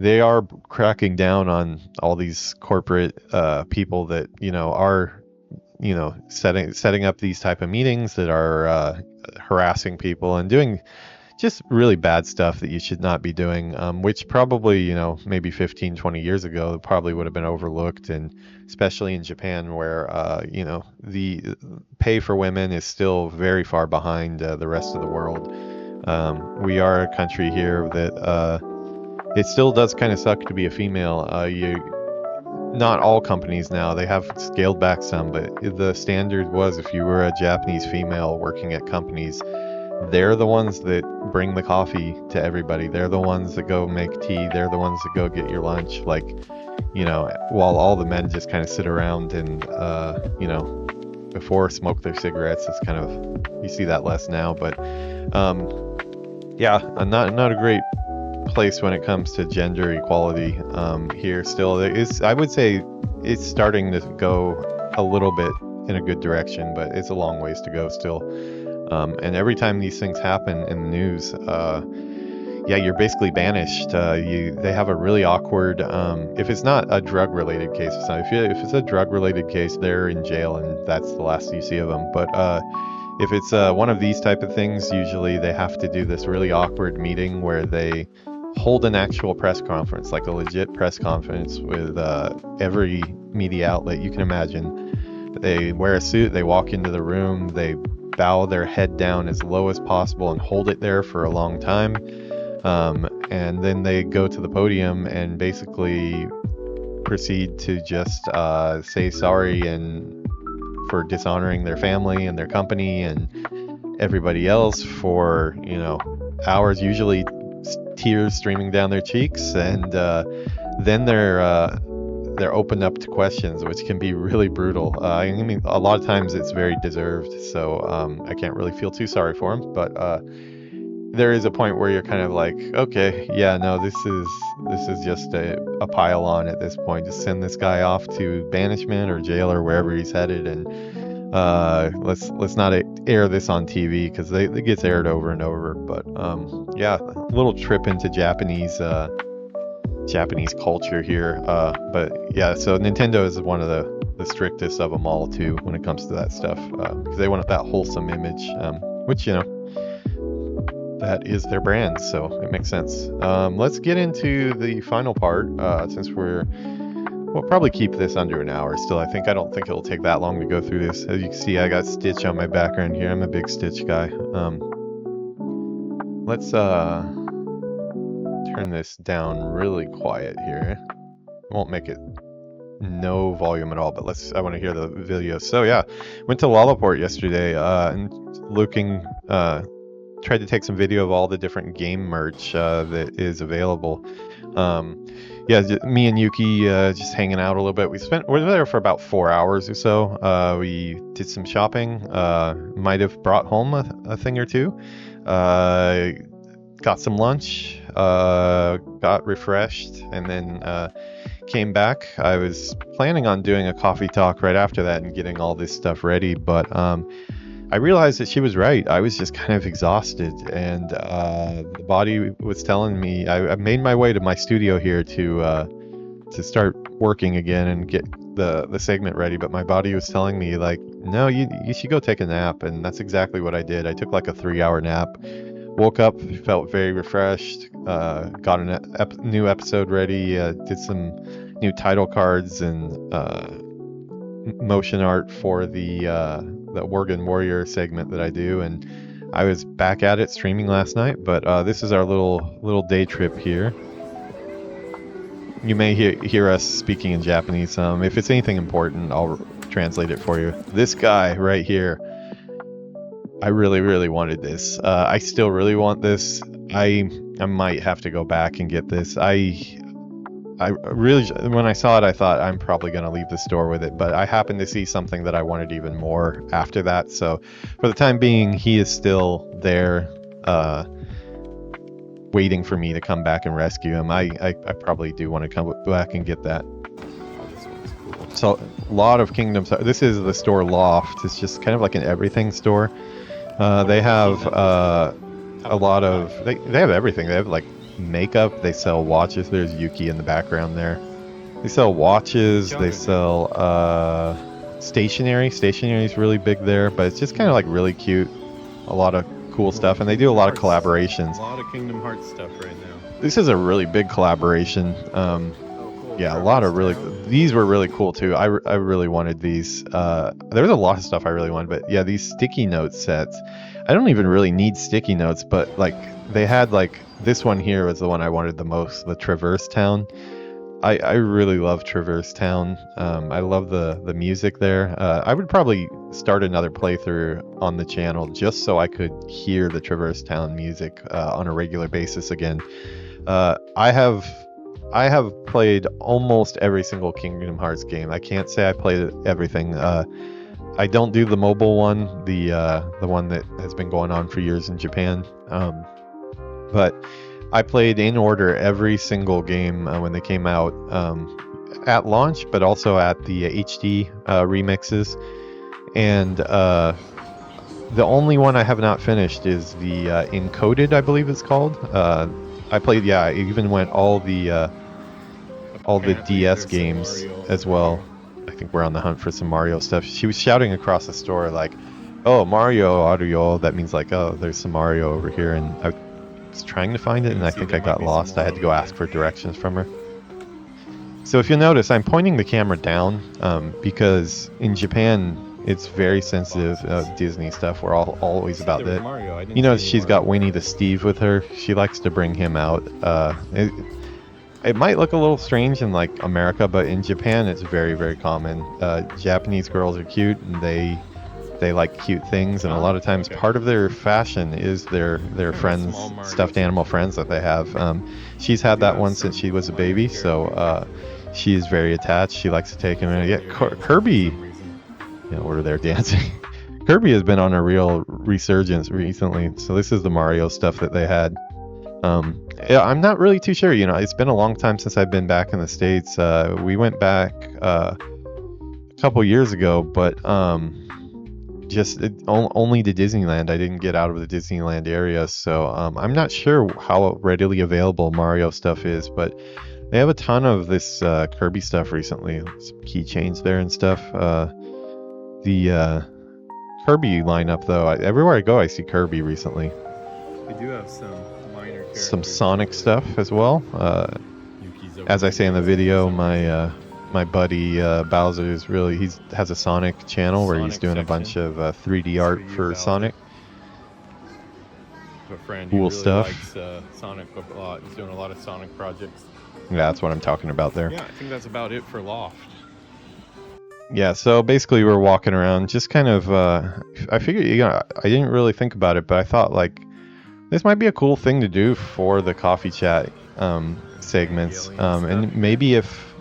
They are cracking down on all these corporate people that, are, setting up these type of meetings that are harassing people and doing just really bad stuff that you should not be doing, which probably, maybe 15, 20 years ago probably would have been overlooked. And especially in Japan, where, the pay for women is still very far behind the rest of the world. We are a country here that it still does kind of suck to be a female. Not all companies now, they have scaled back some, but the standard was if you were a Japanese female working at companies, they're the ones that bring the coffee to everybody. They're the ones that go make tea. They're the ones that go get your lunch. Like, while all the men just kind of sit around and, before smoke their cigarettes. It's kind of, you see that less now, but, yeah, not a great place when it comes to gender equality here still. I would say it's starting to go a little bit in a good direction, but it's a long ways to go still. And every time these things happen in the news, you're basically banished. They have a really awkward, if it's not a drug-related case, if it's a drug-related case, they're in jail, and that's the last you see of them. But if it's one of these type of things, usually they have to do this really awkward meeting where they hold an actual press conference, like a legit press conference with every media outlet you can imagine. They wear a suit, they walk into the room, they bow their head down as low as possible and hold it there for a long time. And then they go to the podium and basically proceed to just say sorry and for dishonoring their family and their company and everybody else for, hours, usually tears streaming down their cheeks, and then they're opened up to questions, which can be really brutal. I mean, a lot of times it's very deserved, so I can't really feel too sorry for them. But there is a point where you're kind of like, okay, yeah, no, this is just a pile on at this point. Just send this guy off to banishment or jail or wherever he's headed, and let's not air this on TV because it gets aired over and over. But yeah, a little trip into Japanese culture here. But yeah, so Nintendo is one of the strictest of them all too when it comes to that stuff, because they want that wholesome image, which that is their brand, so it makes sense. Let's get into the final part, since we'll probably keep this under an hour still. I don't think it'll take that long to go through this. As you can see, I got Stitch on my background here. I'm a big Stitch guy. Let's turn this down really quiet here. I won't make it no volume at all, but I want to hear the video. So yeah, went to Lollaport yesterday, and tried to take some video of all the different game merch that is available. Me and Yuki just hanging out a little bit. We're there for about 4 hours or so. We did some shopping. Might have brought home a thing or two. Got some lunch. Got refreshed, and then came back. I was planning on doing a coffee talk right after that and getting all this stuff ready, but I realized that she was right. I was just kind of exhausted, and the body was telling me. I made my way to my studio here to start working again and get the segment ready, but my body was telling me, like, no, you should go take a nap, and that's exactly what I did. I took like a 3-hour nap, woke up, felt very refreshed, got a new episode ready, did some new title cards and motion art for the Worgen Warrior segment that I do, and I was back at it streaming last night. But this is our little day trip here. You may hear us speaking in Japanese. If it's anything important, I'll translate it for you. This guy right here, I really wanted this. I still really want this. I might have to go back and get this. I really, when I saw it, I thought I'm probably going to leave the store with it, but I happened to see something that I wanted even more after that. So for the time being, he is still there, waiting for me to come back and rescue him. I probably do want to come back and get that.
This one's cool.
So a lot of Kingdoms. This is the store Loft. It's just kind of like an everything store. They have a lot of, they have everything. They have like makeup, they sell watches. There's Yuki in the background there. They sell watches, they sell stationery. Stationery is really big there, but it's just kind of like really cute. A lot of cool stuff, and they do a lot of collaborations.
A lot of Kingdom Hearts stuff right now.
This is a really big collaboration. Yeah, a lot of really, these were really cool too. I really wanted these. There was a lot of stuff I really wanted, but yeah, these sticky note sets. I don't even really need sticky notes, but like they had like, this one here was the one I wanted the most, the Traverse Town. I really love Traverse Town. I love the music there. I would probably start another playthrough on the channel just so I could hear the Traverse Town music on a regular basis again. I have played almost every single Kingdom Hearts game. I can't say I played everything. I don't do the mobile one, the one that has been going on for years in Japan. But I played in order every single game when they came out at launch, but also at the HD remixes. And the only one I have not finished is the Encoded, I believe it's called. I played, yeah, I even went all the DS games as well. I think we're on the hunt for some Mario stuff. She was shouting across the store like, "Oh, Mario audio." That means like, "Oh, there's some Mario over here." And I was trying to find it, and I think I got lost. I had to go ask for directions from her. So if you'll notice, I'm pointing the camera down because in Japan it's very sensitive. Disney stuff. We're always about that. You know, she's got Winnie the Steve with her. She likes to bring him out. It might look a little strange in like America, but in Japan it's very common. Japanese girls are cute, and they like cute things, and a lot of times part of their fashion is their friends, stuffed animal friends that they have. She's had that one since she was a baby, so she is very attached. She likes to take him in. Yeah, Kirby, yeah, over there dancing. Kirby has been on a real resurgence recently, so this is the Mario stuff that they had. Yeah, I'm not really too sure. You know, it's been a long time since I've been back in the States. We went back a couple years ago, but only to Disneyland. I didn't get out of the Disneyland area, so I'm not sure how readily available Mario stuff is, but they have a ton of this Kirby stuff recently. Some keychains there and stuff. The Kirby lineup, though, everywhere I go, I see Kirby recently.
We do have some minor characters.
Some Sonic stuff as well. As I say in the video, my buddy Bowser is he has a Sonic channel where he's doing a bunch of 3D art for Sonic.
A friend
cool
really
stuff.
Likes Sonic a lot. He's doing a lot of Sonic projects.
Yeah, that's what I'm talking about there.
Yeah, I think that's about it for Loft.
Yeah, so basically we're walking around, just kind of. I figured, you know, I didn't really think about it, but I thought like this might be a cool thing to do for the coffee chat segments, and maybe if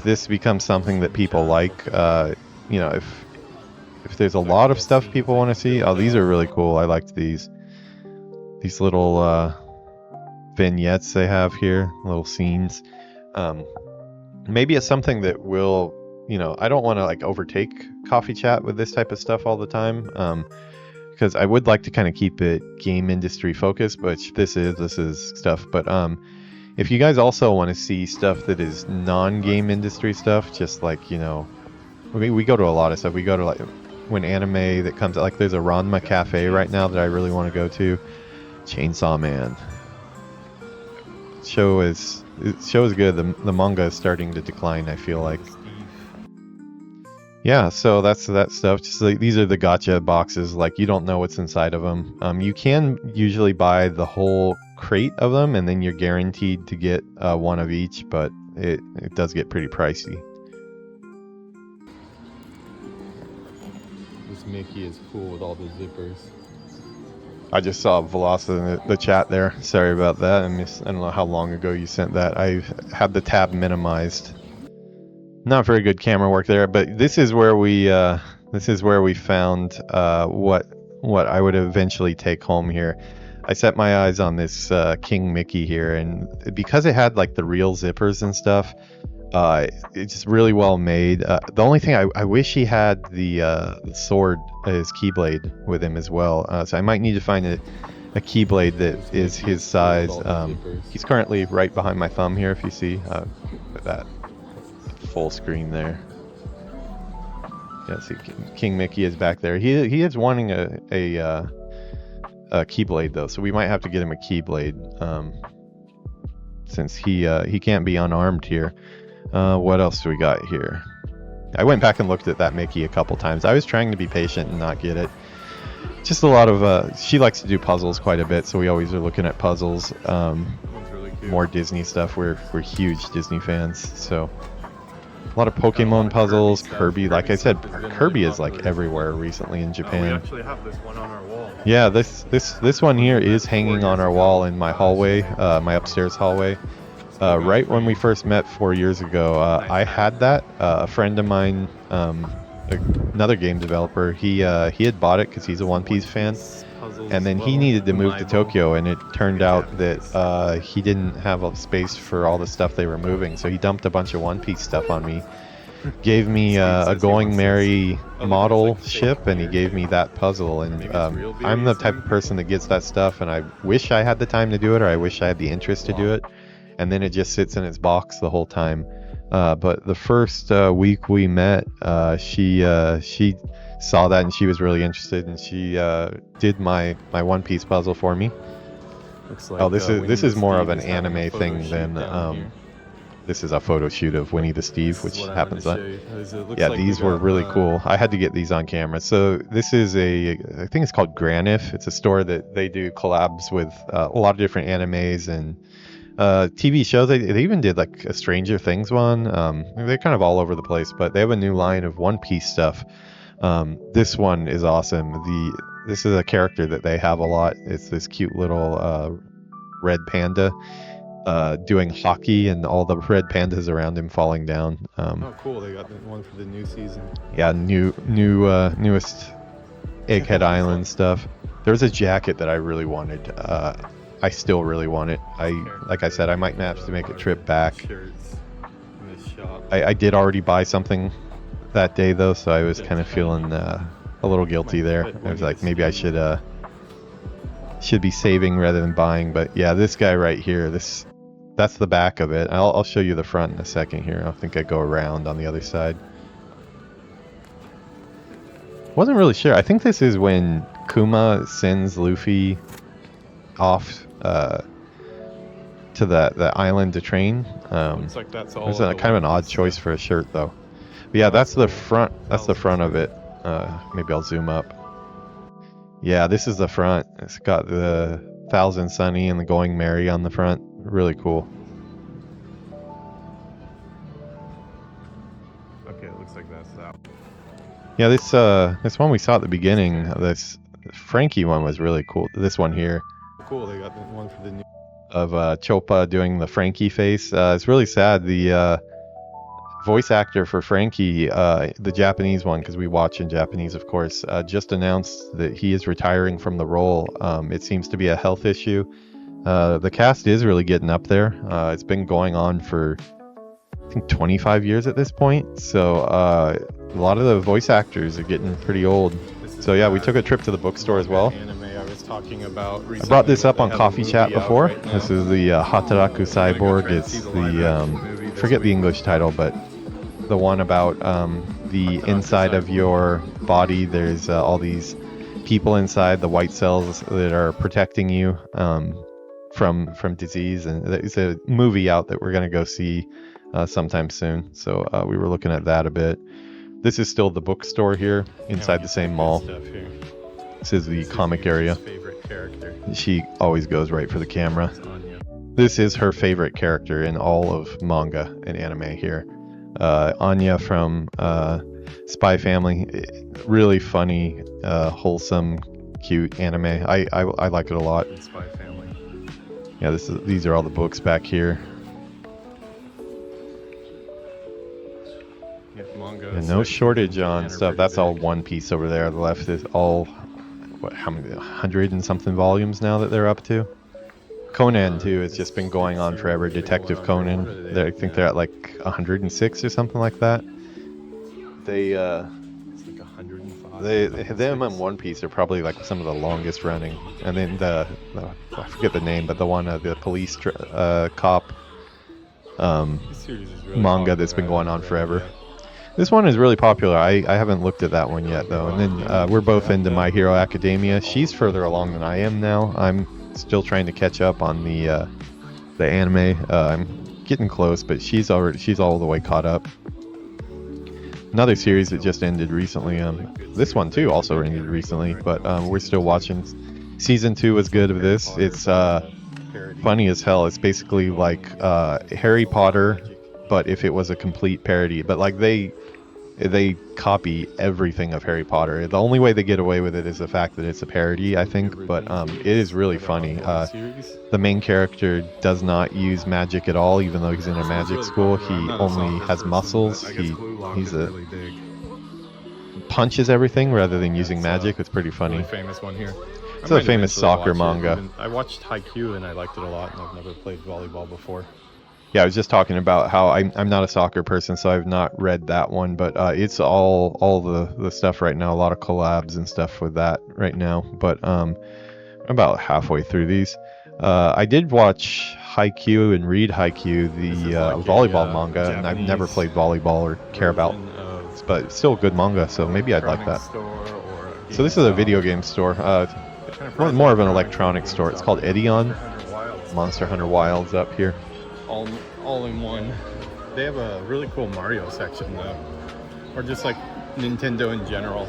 this becomes something that people like, you know, if there's a lot of stuff people want to see. Oh, these are really cool. I liked these little vignettes they have here, little scenes. Maybe it's something that will, you know, I don't want to like overtake coffee chat with this type of stuff all the time, because I would like to kind of keep it game industry focused, which this is stuff. But if you guys also want to see stuff that is non-game industry stuff, just like, you know, we go to a lot of stuff. We go to like when anime that comes out, like there's a Ranma Cafe right now that I really want to go to. Chainsaw Man. Show is good. The manga is starting to decline, I feel like. Yeah, so that's that stuff. Just like, these are the gacha boxes. Like, you don't know what's inside of them. You can usually buy the whole crate of them, and then you're guaranteed to get one of each, but it does get pretty pricey.
this Mickey is cool with all the zippers.
I just saw Velocity in the chat there. Sorry about that. I don't know how long ago you sent that. I had the tab minimized. Not very good camera work there, but this is where we found what I would eventually take home here. I set my eyes on this King Mickey here, and because it had like the real zippers and stuff, it's just really well made. The only thing I wish he had the sword, his keyblade, with him as well. So I might need to find a keyblade that is his size. He's currently right behind my thumb here, if you see. Put that full screen there. Yeah, see, King Mickey is back there. He is wanting a keyblade though, so we might have to get him a keyblade since he can't be unarmed here. What else do we got here? I went back and looked at that Mickey a couple times. I was trying to be patient and not get it. Just a lot of she likes to do puzzles quite a bit, so we always are looking at puzzles.
Really
more Disney stuff. We're huge Disney fans, so a lot of Pokemon puzzles. Kirby, like I said, Kirby is like everywhere recently in Japan.
We actually have this one on our wall.
Yeah, this one here is hanging on our wall in my hallway, my upstairs hallway. Right when we first met 4 years ago, I had that. A friend of mine, another game developer, he had bought it because he's a One Piece fan, and then he needed to move to Tokyo, and it turned out that he didn't have a space for all the stuff they were moving, so he dumped a bunch of One Piece stuff on me. Gave me a Going Merry model ship, and he gave me that puzzle, and I'm the type of person that gets that stuff, and I wish I had the time to do it, or I wish I had the interest to do it, and then it just sits in its box the whole time. But the first week we met, she saw that and she was really interested, and she did my One Piece puzzle for me.
Looks like,
oh, this is more of an anime thing than this is a photo shoot of Winnie the Steve, which happens on. Yeah,
like
these were really cool. I had to get these on camera. So this is I think it's called Granif. It's a store that they do collabs with a lot of different animes and TV shows. They even did like a Stranger Things one. They're kind of all over the place, but they have a new line of One Piece stuff. This one is awesome. This is a character that they have a lot. It's this cute little red panda doing hockey, and all the red pandas around him falling down.
Oh, cool! They got one for the new season.
Yeah, newest Egghead Island stuff. There's a jacket that I really wanted. I still really want it. Like I said, I might have to make a trip back. I did already buy something that day though, so I was kind of feeling a little guilty there. I was like, maybe I should be saving rather than buying. But yeah, this guy right here, that's the back of it. I'll show you the front in a second here. I think I go around on the other side. Wasn't really sure. I think this is when Kuma sends Luffy off to the island to train.
Looks like that's all.
It was kind of an odd choice for a shirt though. But yeah, that's the front. That's the front of it. Maybe I'll zoom up. Yeah, this is the front. It's got the Thousand Sunny and the Going Merry on the front. Really cool.
Okay, it looks like that's that.
Yeah, this one we saw at the beginning. This Frankie one was really cool. This one here.
Cool, they got one for the new.
Of Chopa doing the Frankie face. It's really sad. The voice actor for Frankie, the Japanese one, because we watch in Japanese, of course, just announced that he is retiring from the role. It seems to be a health issue. The cast is really getting up there. It's been going on for, I think, 25 years at this point. So a lot of the voice actors are getting pretty old. So yeah, we took a trip to the bookstore as well.
Talking about
I brought this up on Coffee Chat before. This is the Hataraku Cyborg. It's the forget the English title, but the one about the inside of your body. There's all these people inside, the white cells that are protecting you from disease, and it's a movie out that we're gonna go see sometime soon. So we were looking at that a bit. This is still the bookstore here inside the same mall. This is the comic area. She always goes right for the camera. This is her favorite character in all of manga and anime here. Anya from Spy Family. Really funny, wholesome, cute anime. I like it a lot.
Spy Family.
Yeah, these are all the books back here.
Yeah, manga.
And no shortage on stuff. That's all One Piece over there. The left is all, what, how many, 100 and something volumes now that they're up to? Conan too. It's just been going on forever. Detective Conan. I think they're at like 106 or something like that. They
It's like 105.
them and One Piece are probably like some of the longest running. And then I forget the name, but the one the police cop
This series is really
manga
popular.
that's been going on
Yeah.
forever. This one is really popular. I haven't looked at that one yet though. And then we're both into My Hero Academia. She's further along than I am now. I'm still trying to catch up on the anime. I'm getting close, but she's all the way caught up. Another series that just ended recently. This one too also ended recently, but we're still watching. Season 2 was good of this. It's funny as hell. It's basically like Harry Potter, but if it was a complete parody. But like they copy everything of Harry Potter. The only way they get away with it is the fact that it's a parody, I think. But it is really funny. The main character does not use magic at all, even though he's in a magic school. He only has muscles. He's punches everything rather than using magic. It's pretty funny.
Really famous one here.
It's a famous soccer manga.
I watched Haikyuu and I liked it a lot, and I've never played volleyball before.
Yeah, I was just talking about how I'm not a soccer person, so I've not read that one, but it's all the stuff right now. A lot of collabs and stuff with that right now. But I'm about halfway through these. I did watch Haikyuu and read Haikyuu, the volleyball manga, and I've never played volleyball or care about, but it's still a good manga, so maybe I'd like that. So this is a video game store, more of an electronic store. It's called Edion. Monster Hunter Wilds up here.
All in one. They have a really cool Mario section though, or just like Nintendo in general.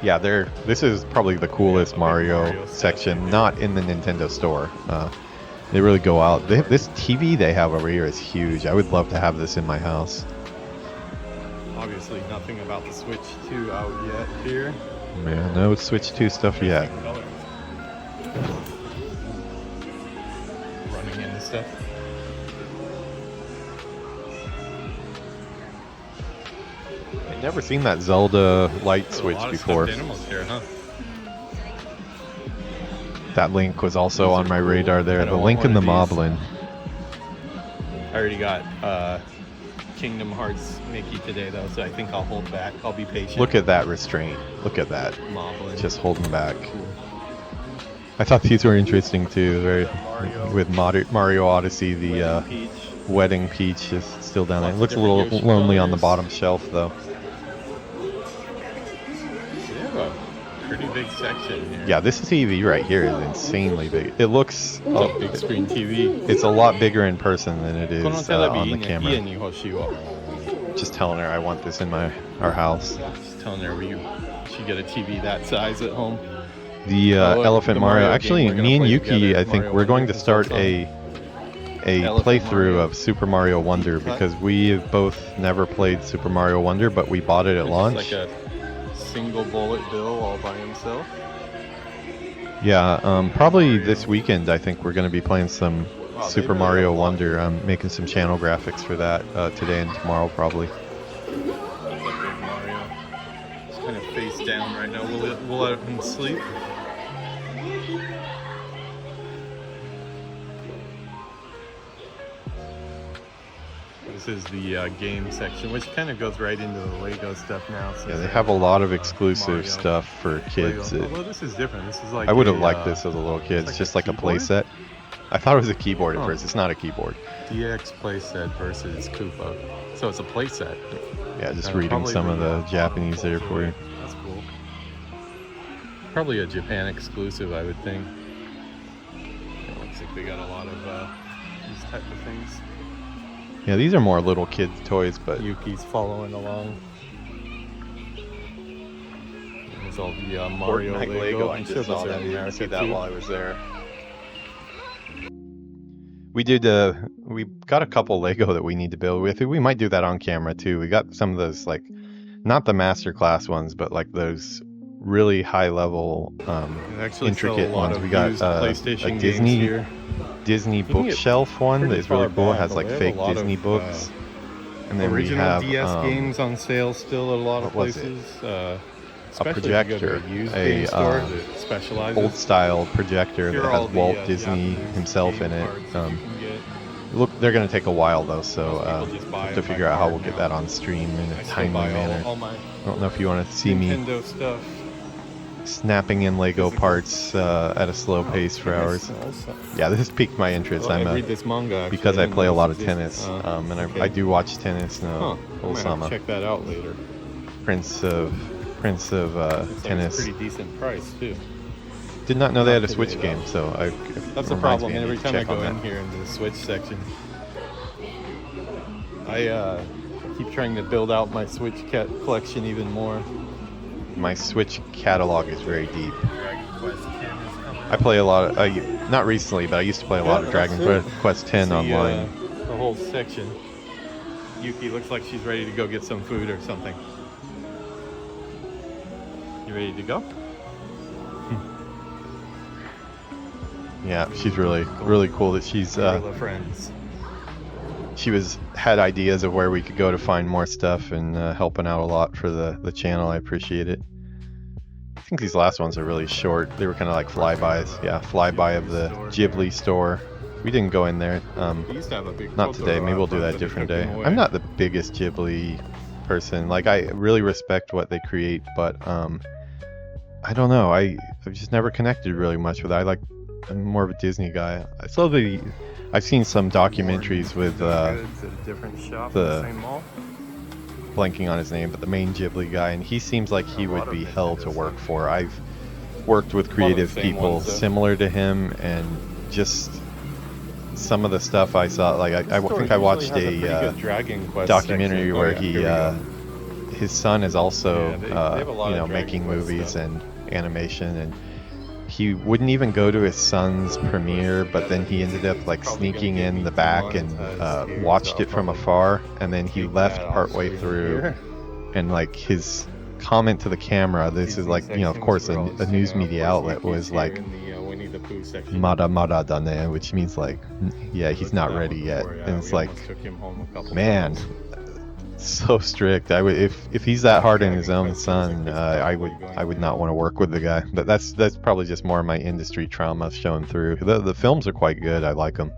Yeah, this is probably the coolest Mario section, not in the Nintendo store. They really go out. This TV they have over here is huge. I would love to have this in my house.
Obviously nothing about the Switch 2 out yet here.
Yeah, no Switch 2 stuff yet.
Running into stuff.
I've never seen that Zelda light switch before.
Animals here, huh?
That Link was also on my radar there. The Link and the Moblin.
I already got Kingdom Hearts Mickey today though, so I think I'll hold back. I'll be patient.
Look at that restraint. Look at that.
Moblin.
Just holding back. I thought these were interesting too. With Mario Odyssey, the wedding Peach is still down there. It looks a little lonely on the bottom shelf though.
Pretty big section here.
Yeah, this TV right here is insanely big. It looks
big screen TV.
It's a lot bigger in person than it is on the camera. Just telling her I want this in our house.
Just telling her we should get a TV that size at home.
The Elephant Mario. Actually, me and Yuki, I think we're going to start a playthrough of Super Mario Wonder because we have both never played Super Mario Wonder, but we bought it at launch.
Like a single bullet bill all by himself.
Yeah, probably this weekend I think we're going to be playing some Super Mario Wonder. I'm making some channel graphics for that today and tomorrow probably.
Mario. He's kind of face down right now. We'll let him sleep. This is the game section, which kind of goes right into the Lego stuff now. So
yeah, they have a lot of exclusive stuff for kids.
Although this is different. This is like
I would have liked this as a little kid. It's just like a play set. I thought it was a keyboard at first. It's not a keyboard.
DX playset versus Koopa. So it's a playset.
Yeah, just reading some of the Japanese there for you.
That's cool. Probably a Japan exclusive, I would think. It looks like they got a lot of these type of things.
Yeah, these are more little kids' toys, but
Yuki's following along. There's all the Mario Lego.
I just saw that. I didn't see that while I was there. We did. We got a couple Lego that we need to build with. We might do that on camera too. We got some of those like, not the master class ones, but like those really high level,
They actually sell a
intricate
lot
ones.
of
We got
used
a
PlayStation games
Disney
here.
Disney
You can get
bookshelf one that
pretty
is really
far
cool. It
back,
has
but
like
they have a
fake
lot
Disney
of,
books. And then we
original
have
DS games on sale still at a lot of
what was it?
places.
A
Especially if you go
projector,
to a used
a
game store that specializes.
old style projector
Here
that
are all
has
the,
Walt Disney
Japanese
himself
game
in it.
cards that you can get.
Look, they're gonna take a while though, so
Most people just buy
have to
them by
figure out how
card
we'll get
now.
that on stream in
I
a
still
timely
buy
manner.
all my
I don't know if you want to see me
Nintendo stuff.
snapping in Lego
Physical.
parts at a slow pace for hours.
Also.
Yeah, this piqued my interest.
Well,
I'm
I read this manga actually.
because I
didn't
play a
know
lot
this
of tennis,
existed.
and
Okay.
I do watch tennis.
Huh. I might have to
Osama,
check that out later.
Prince of
Looks like
tennis.
it's a pretty decent price too.
Did not know they had a
Not
Switch
today,
game, so
That's
it
a
reminds
problem.
me I
Every
need to
time I
check
go
on
in
that.
here into the Switch section, I keep trying to build out my Switch collection even more.
My Switch catalog is very deep.
Dragon Quest 10 is coming.
I play a lot of, not recently, but I used to play a lot of Dragon Quest 10 online.
The whole section. Yuki looks like she's ready to go get some food or something. You ready to go?
Yeah, she's really cool that she's
Gorilla friends.
she had ideas of where we could go to find more stuff and helping out a lot for the channel. I appreciate it. I think these last ones are really short. They were kind of like flybys. Yeah, flyby of the Ghibli store. We didn't go in there.
We used to have a big
Not today. Maybe we'll do that a different day. I'm not the biggest Ghibli person. Like, I really respect what they create, but I don't know. I've just never connected really much with it. I'm more of a Disney guy. I've seen some documentaries with blanking on his name, but the main Ghibli guy, and he seems like he would be hell to work for. I've worked with creative people similar to him, and just some of the stuff I saw, like I think I watched a documentary where his son is also making movies and animation, and he wouldn't even go to his son's premiere, but then he ended up like sneaking in the back and watched it from afar, and then he left partway through, and like his comment to the camera, this is like, of course a news media outlet, was like mada mada dane, which means like, yeah, he's not ready yet. And it's like, man, so strict. If he's that hard on his own son, I would not want to work with the guy. But that's probably just more of my industry trauma showing through. The films are quite good. I like them.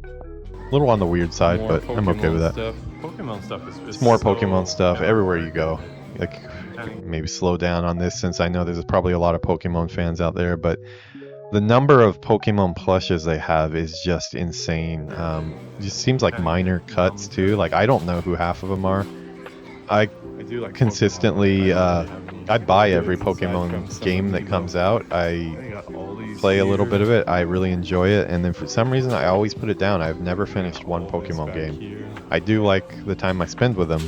A little on the weird side, but I'm okay with that.
Pokemon stuff is
It's more Pokemon stuff everywhere you go. Like, maybe slow down on this, since I know there's probably a lot of Pokemon fans out there, but the number of Pokemon plushes they have is just insane. It just seems like minor cuts too. Like, I don't know who half of them are. I do like consistently I buy every Pokemon game that comes out. I play a little bit of it. I really enjoy it, and then for some reason I always put it down. I've never finished one Pokemon game. I do like the time I spend with them.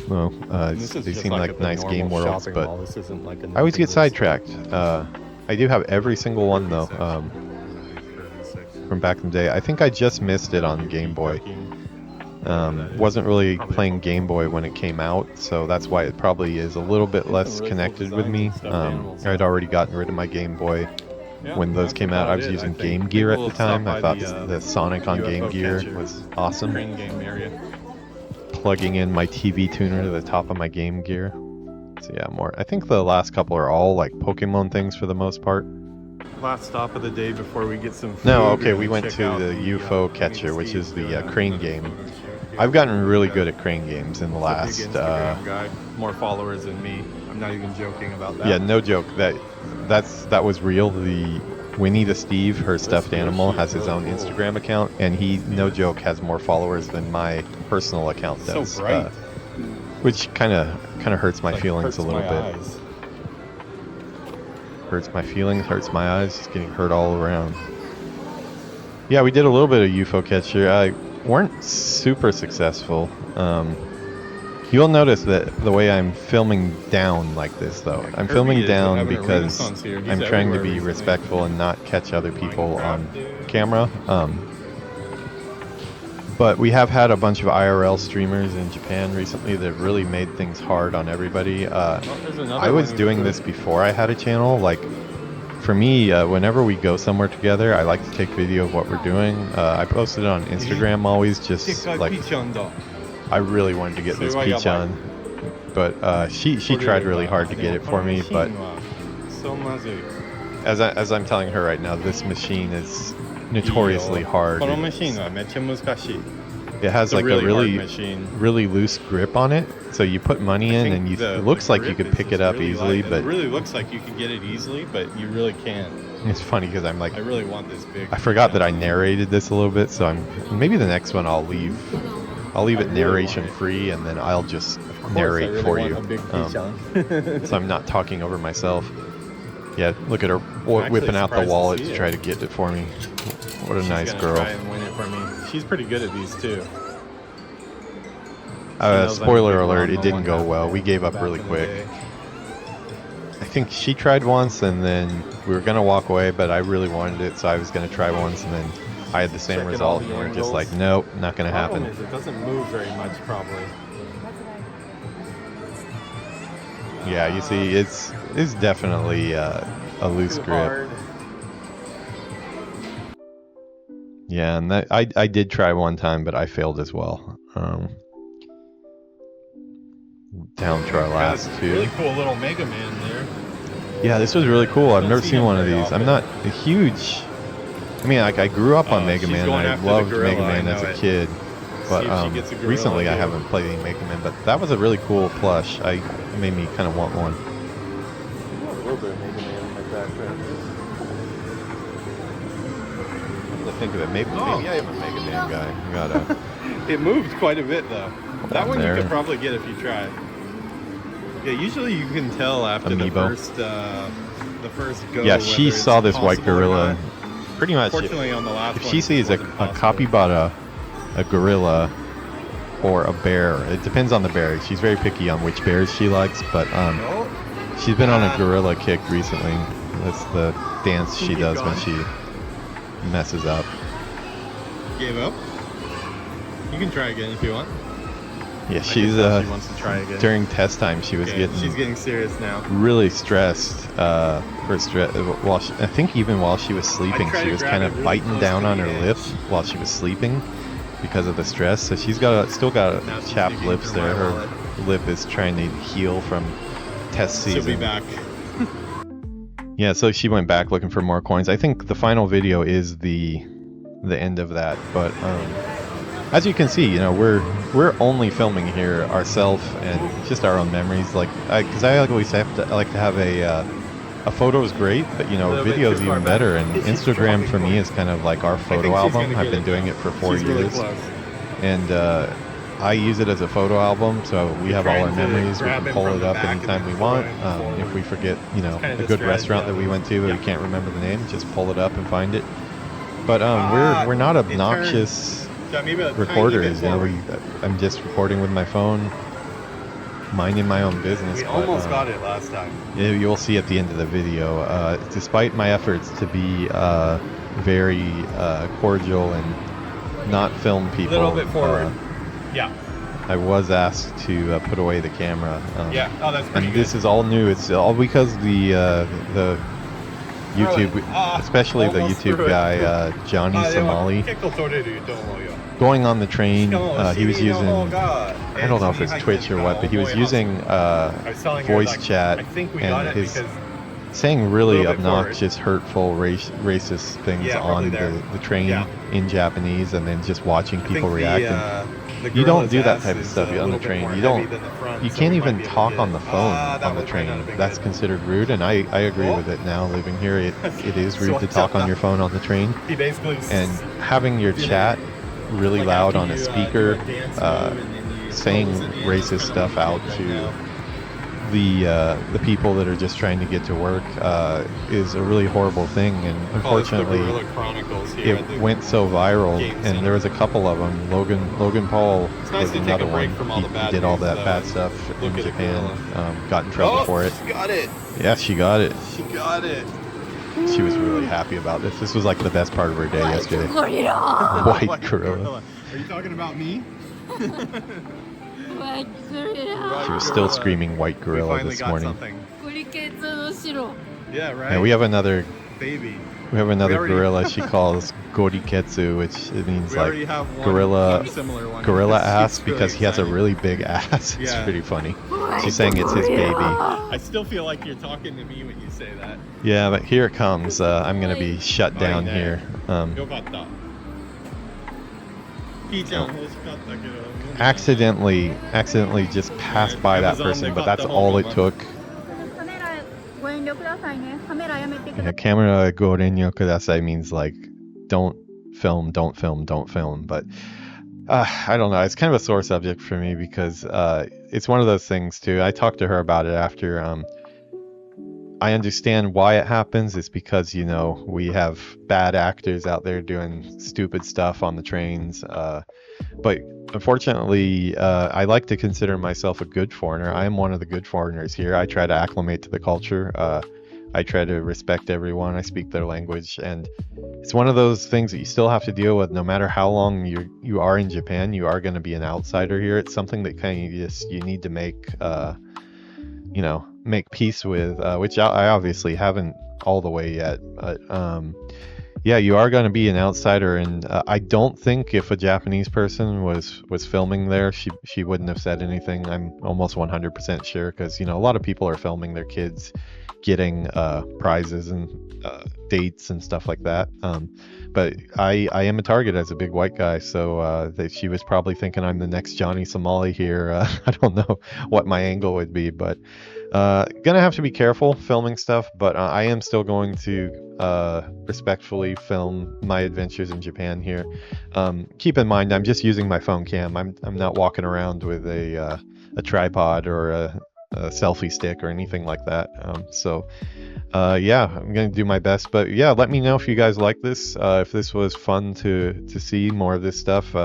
They seem like nice game worlds, but I always get sidetracked. I do have every single one though, from back in the day. I think I just missed it on Game Boy. Wasn't really playing Game Boy when it came out, so that's why it probably is a little bit less connected with me. I'd already gotten rid of my Game Boy when those came out. I was using Game Gear at the time. I thought the Sonic on Game Gear was awesome. Plugging in my TV tuner to the top of my Game Gear. So yeah, more. I think the last couple are all like Pokemon things for the most part.
Last stop of the day before we get some food.
No, okay, we went to the UFO Catcher, which is the crane game. I've gotten really good at crane games in the last.
Guy. More followers than me. I'm not even joking about that.
Yeah, no joke. That was real. The Winnie the Steve, her stuffed animal, has his own Instagram account, and he, no joke, has more followers than my personal account does.
So bright.
Which kind of hurts my feelings a little bit.
Eyes.
Hurts my feelings, hurts my eyes, just getting hurt all around. Yeah, we did a little bit of UFO Catcher. Weren't super successful. You'll notice that the way I'm filming down like this, though. I'm filming down because I'm trying to be respectful and not catch other people on camera. But we have had a bunch of IRL streamers in Japan recently that really made things hard on everybody.
There's another
I was
one
doing
with
this before I had a channel. Like, for me, whenever we go somewhere together, I like to take video of what we're doing. I posted it on Instagram always, just like, I really wanted to get this peach on. But she tried really hard to get it for me. But as I'm telling her right now, this machine is notoriously hard. It has like a really loose grip on it. So you put money in and it looks like you could pick it up easily, but
it really looks like you could get it easily, but you really can't.
It's funny because I'm like,
I really want this big.
I forgot that I narrated this a little bit, so maybe the next one I'll leave it narration free, and then I'll just narrate for you. So I'm not talking over myself. Yeah, look at her whipping out the wallet to try to get it for me. What a nice girl.
Try and win it for me. She's pretty good at these too.
Spoiler alert, it didn't go well. We gave up really quick. I think she tried once, and then we were going to walk away, but I really wanted it, so I was going to try once, and then I had the same result, and we're just like, nope, not going to happen.
It doesn't move very much, probably.
Yeah, you see, it's definitely a loose grip.
Hard.
Yeah, and I did try one time, but I failed as well. Down to our last two.
Really cool little Mega Man there.
Yeah, this was really cool. I've never seen one of these. I'm not a huge. I mean, like, I grew up on Mega Man. I loved Mega Man as a kid, but recently I haven't played any Mega Man. But that was a really cool plush. It made me kind of want one.
A little bit of Mega Man in my background.
To think of it, maybe I am a Mega Man guy. You gotta.
It moved quite a bit though. That one
there.
you could probably get if you tried. Yeah, usually you can tell after
Amiibo.
the first go.
Yeah, she saw this white gorilla. Pretty much,
Fortunately, on the last
if
one,
she sees a capybara, a gorilla, or a bear, it depends on the bear. She's very picky on which bears she likes, but she's been on a gorilla kick recently. That's the dance she does when she messes up.
Gave up? You can try again if you want.
Yeah,
she wants to try again.
During test time, she was
she's getting serious now.
really stressed. I think even while she was sleeping, she was kind of biting down on her lip while she was sleeping because of the stress. So she's still got chapped lips there. Her lip is trying to heal from test season.
She'll be back.
Yeah, so she went back looking for more coins. I think the final video is the end of that, but as you can see, you know, we're only filming here ourselves and just our own memories. Like, because I always like to have a photo is great, but you know, video is even better. And Instagram for me is kind of like our photo album. I've been doing it for 4 years, and I use it as a photo album, so we have all our memories. We can pull it up anytime we want. If we forget, you know, a good restaurant that we went to, but we can't remember the name, just pull it up and find it. But we're not obnoxious recorders. You know, I'm just recording with my phone, minding my own business.
We almost got it last time.
You'll see at the end of the video. Despite my efforts to be very cordial and not film people,
a little bit forward. Yeah.
I was asked to put away the camera.
Yeah. Oh, that's pretty
and
good.
this is all new. It's all because the YouTube, especially the YouTube guy Johnny Somali, going on the train. He was using, I don't know if it's Twitch or what, but he was using voice chat and his saying really obnoxious, hurtful, racist things on the train in Japanese, and then just watching people react. You don't do that type of stuff on the train. You can't even talk on the phone on the train. That's considered rude, and I agree with it now. Living here, it is rude to talk on your phone on the train. And having your chat really loud on a speaker, saying racist stuff out to the people that are just trying to get to work is a really horrible thing, and unfortunately it went so viral, and there was a couple of them. Logan Paul was another one. He did all that bad stuff in Japan, got in trouble for it.
She got it.
Yeah, she got it.
She got it.
She was really happy about this. This was like the best part of her day yesterday. White gorilla.
Are you talking about me?
White gorilla.
She was still screaming white
We
gorilla
finally
this
got
morning.
something.
これケツの白.
Yeah, right?
And we have another
baby.
gorilla
already-
she calls goriketsu, which it means
We
like
already have
gorilla
one similar one.
gorilla
She's
ass
really
because he has a
excited.
really big ass. It's
Yeah.
pretty funny.
White
She's saying it's his baby.
gorilla.
I still feel like you're talking to me when you say that.
Yeah, but here it comes. I'm gonna be shut down
Fine,
here.
よかった。ピーちゃん欲しかったけど。
Accidentally just passed by that person, but that's all it took.
カメラご遠慮くださいね。カメラやめてくださ
Yeah,
い。
camera gorenyo kudasai means like don't film. But I don't know. It's kind of a sore subject for me because it's one of those things too. I talked to her about it after. I understand why it happens. It's because, you know, we have bad actors out there doing stupid stuff on the trains. But unfortunately, I like to consider myself a good foreigner. I am one of the good foreigners here. I try to acclimate to the culture. I try to respect everyone. I speak their language. And it's one of those things that you still have to deal with no matter how long you are in Japan. You are going to be an outsider here. It's something that kind of you need to make, make peace with, which I obviously haven't all the way yet. But yeah, you are going to be an outsider, and I don't think if a Japanese person was filming there, she wouldn't have said anything. I'm almost 100% sure, because a lot of people are filming their kids getting prizes and dates and stuff like that. But I am a target as a big white guy, so she was probably thinking I'm the next Johnny Somali here. I don't know what my angle would be, but gonna have to be careful filming stuff. But I am still going to respectfully film my adventures in Japan here. Keep in mind, I'm just using my phone cam. I'm not walking around with a tripod or a selfie stick or anything like that. Yeah, I'm gonna do my best. But yeah, let me know if you guys like this. If this was fun to see more of this stuff.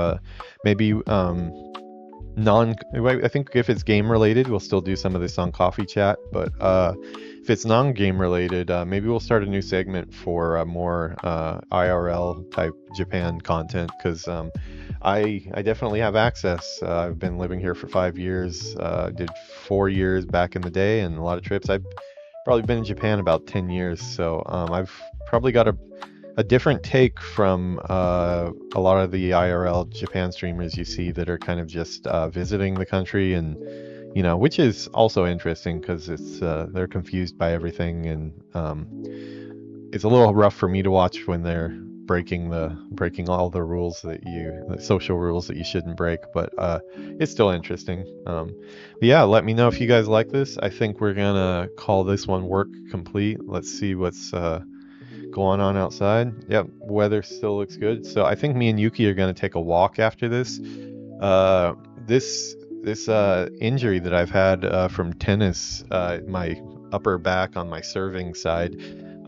Maybe I think if it's game related, we'll still do some of this on Coffee Chat. But if it's non-game related, maybe we'll start a new segment for more IRL type Japan content, because I definitely have access. I've been living here for 5 years. Did 4 years back in the day, and a lot of trips. I've probably been in Japan about 10 years, so I've probably got a different take from a lot of the IRL Japan streamers you see that are kind of just visiting the country, and which is also interesting because it's they're confused by everything, and it's a little rough for me to watch when they're breaking all the rules the social rules that you shouldn't break, but it's still interesting. But yeah, let me know if you guys like this. I think we're gonna call this one work complete. Let's see what's going on outside. Yep, weather still looks good. So I think me and Yuki are gonna take a walk after this. This injury that I've had from tennis, my upper back on my serving side,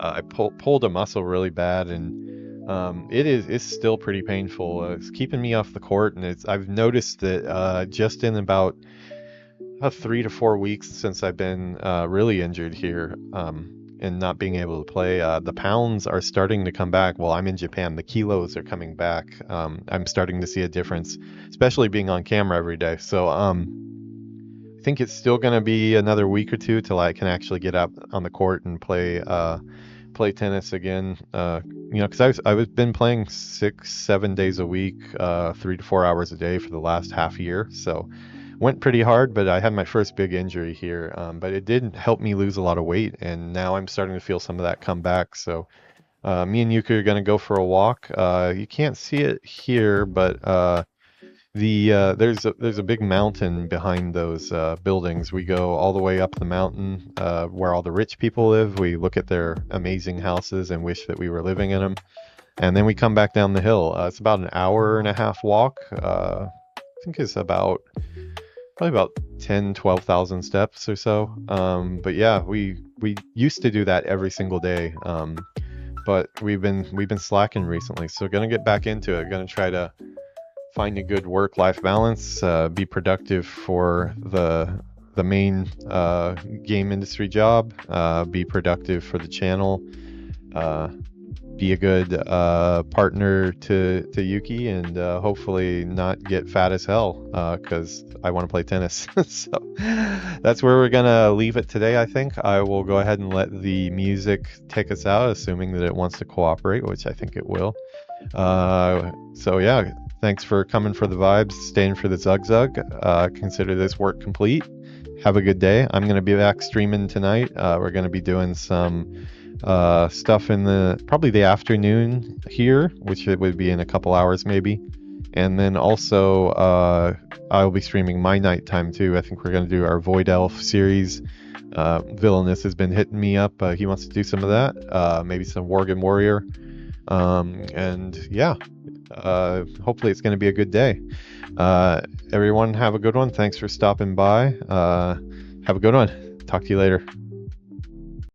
I pulled a muscle really bad, and it's still pretty painful. It's keeping me off the court, and I've noticed that just in about 3 to 4 weeks since I've been really injured here, and not being able to play, the pounds are starting to come back. Well, I'm in Japan, the kilos are coming back. I'm starting to see a difference, especially being on camera every day. So I think it's still going to be another week or two till I can actually get up on the court and play tennis again. Because I've been playing 6-7 days a week, 3 to 4 hours a day for the last half year. So went pretty hard, but I had my first big injury here. But it did help me lose a lot of weight, and now I'm starting to feel some of that come back. So me and Yuki are going to go for a walk. You can't see it here, but there's a big mountain behind those buildings. We go all the way up the mountain where all the rich people live. We look at their amazing houses and wish that we were living in them. And then we come back down the hill. It's about an hour and a half walk. I think it's probably about 12,000 steps or so. But yeah, we used to do that every single day. But we've been slacking recently, so gonna get back into it. Gonna try to find a good work-life balance, be productive for the main game industry job, be productive for the channel, be a good partner to Yuki, and hopefully not get fat as hell, because I want to play tennis. So that's where we're gonna leave it today. I think I will go ahead and let the music take us out, assuming that it wants to cooperate, which I think it will. So yeah, thanks for coming for the vibes, staying for the Zug Zug. Consider this work complete. Have a good day. I'm going to be back streaming tonight. We're going to be doing some stuff in probably the afternoon here, which it would be in a couple hours maybe. And then also I'll be streaming my nighttime too. I think we're going to do our Void Elf series. Villainous has been hitting me up. He wants to do some of that. Maybe some Worgen Warrior. And yeah, hopefully it's going to be a good day. Everyone have a good one. Thanks for stopping by. Have a good one. Talk to you later.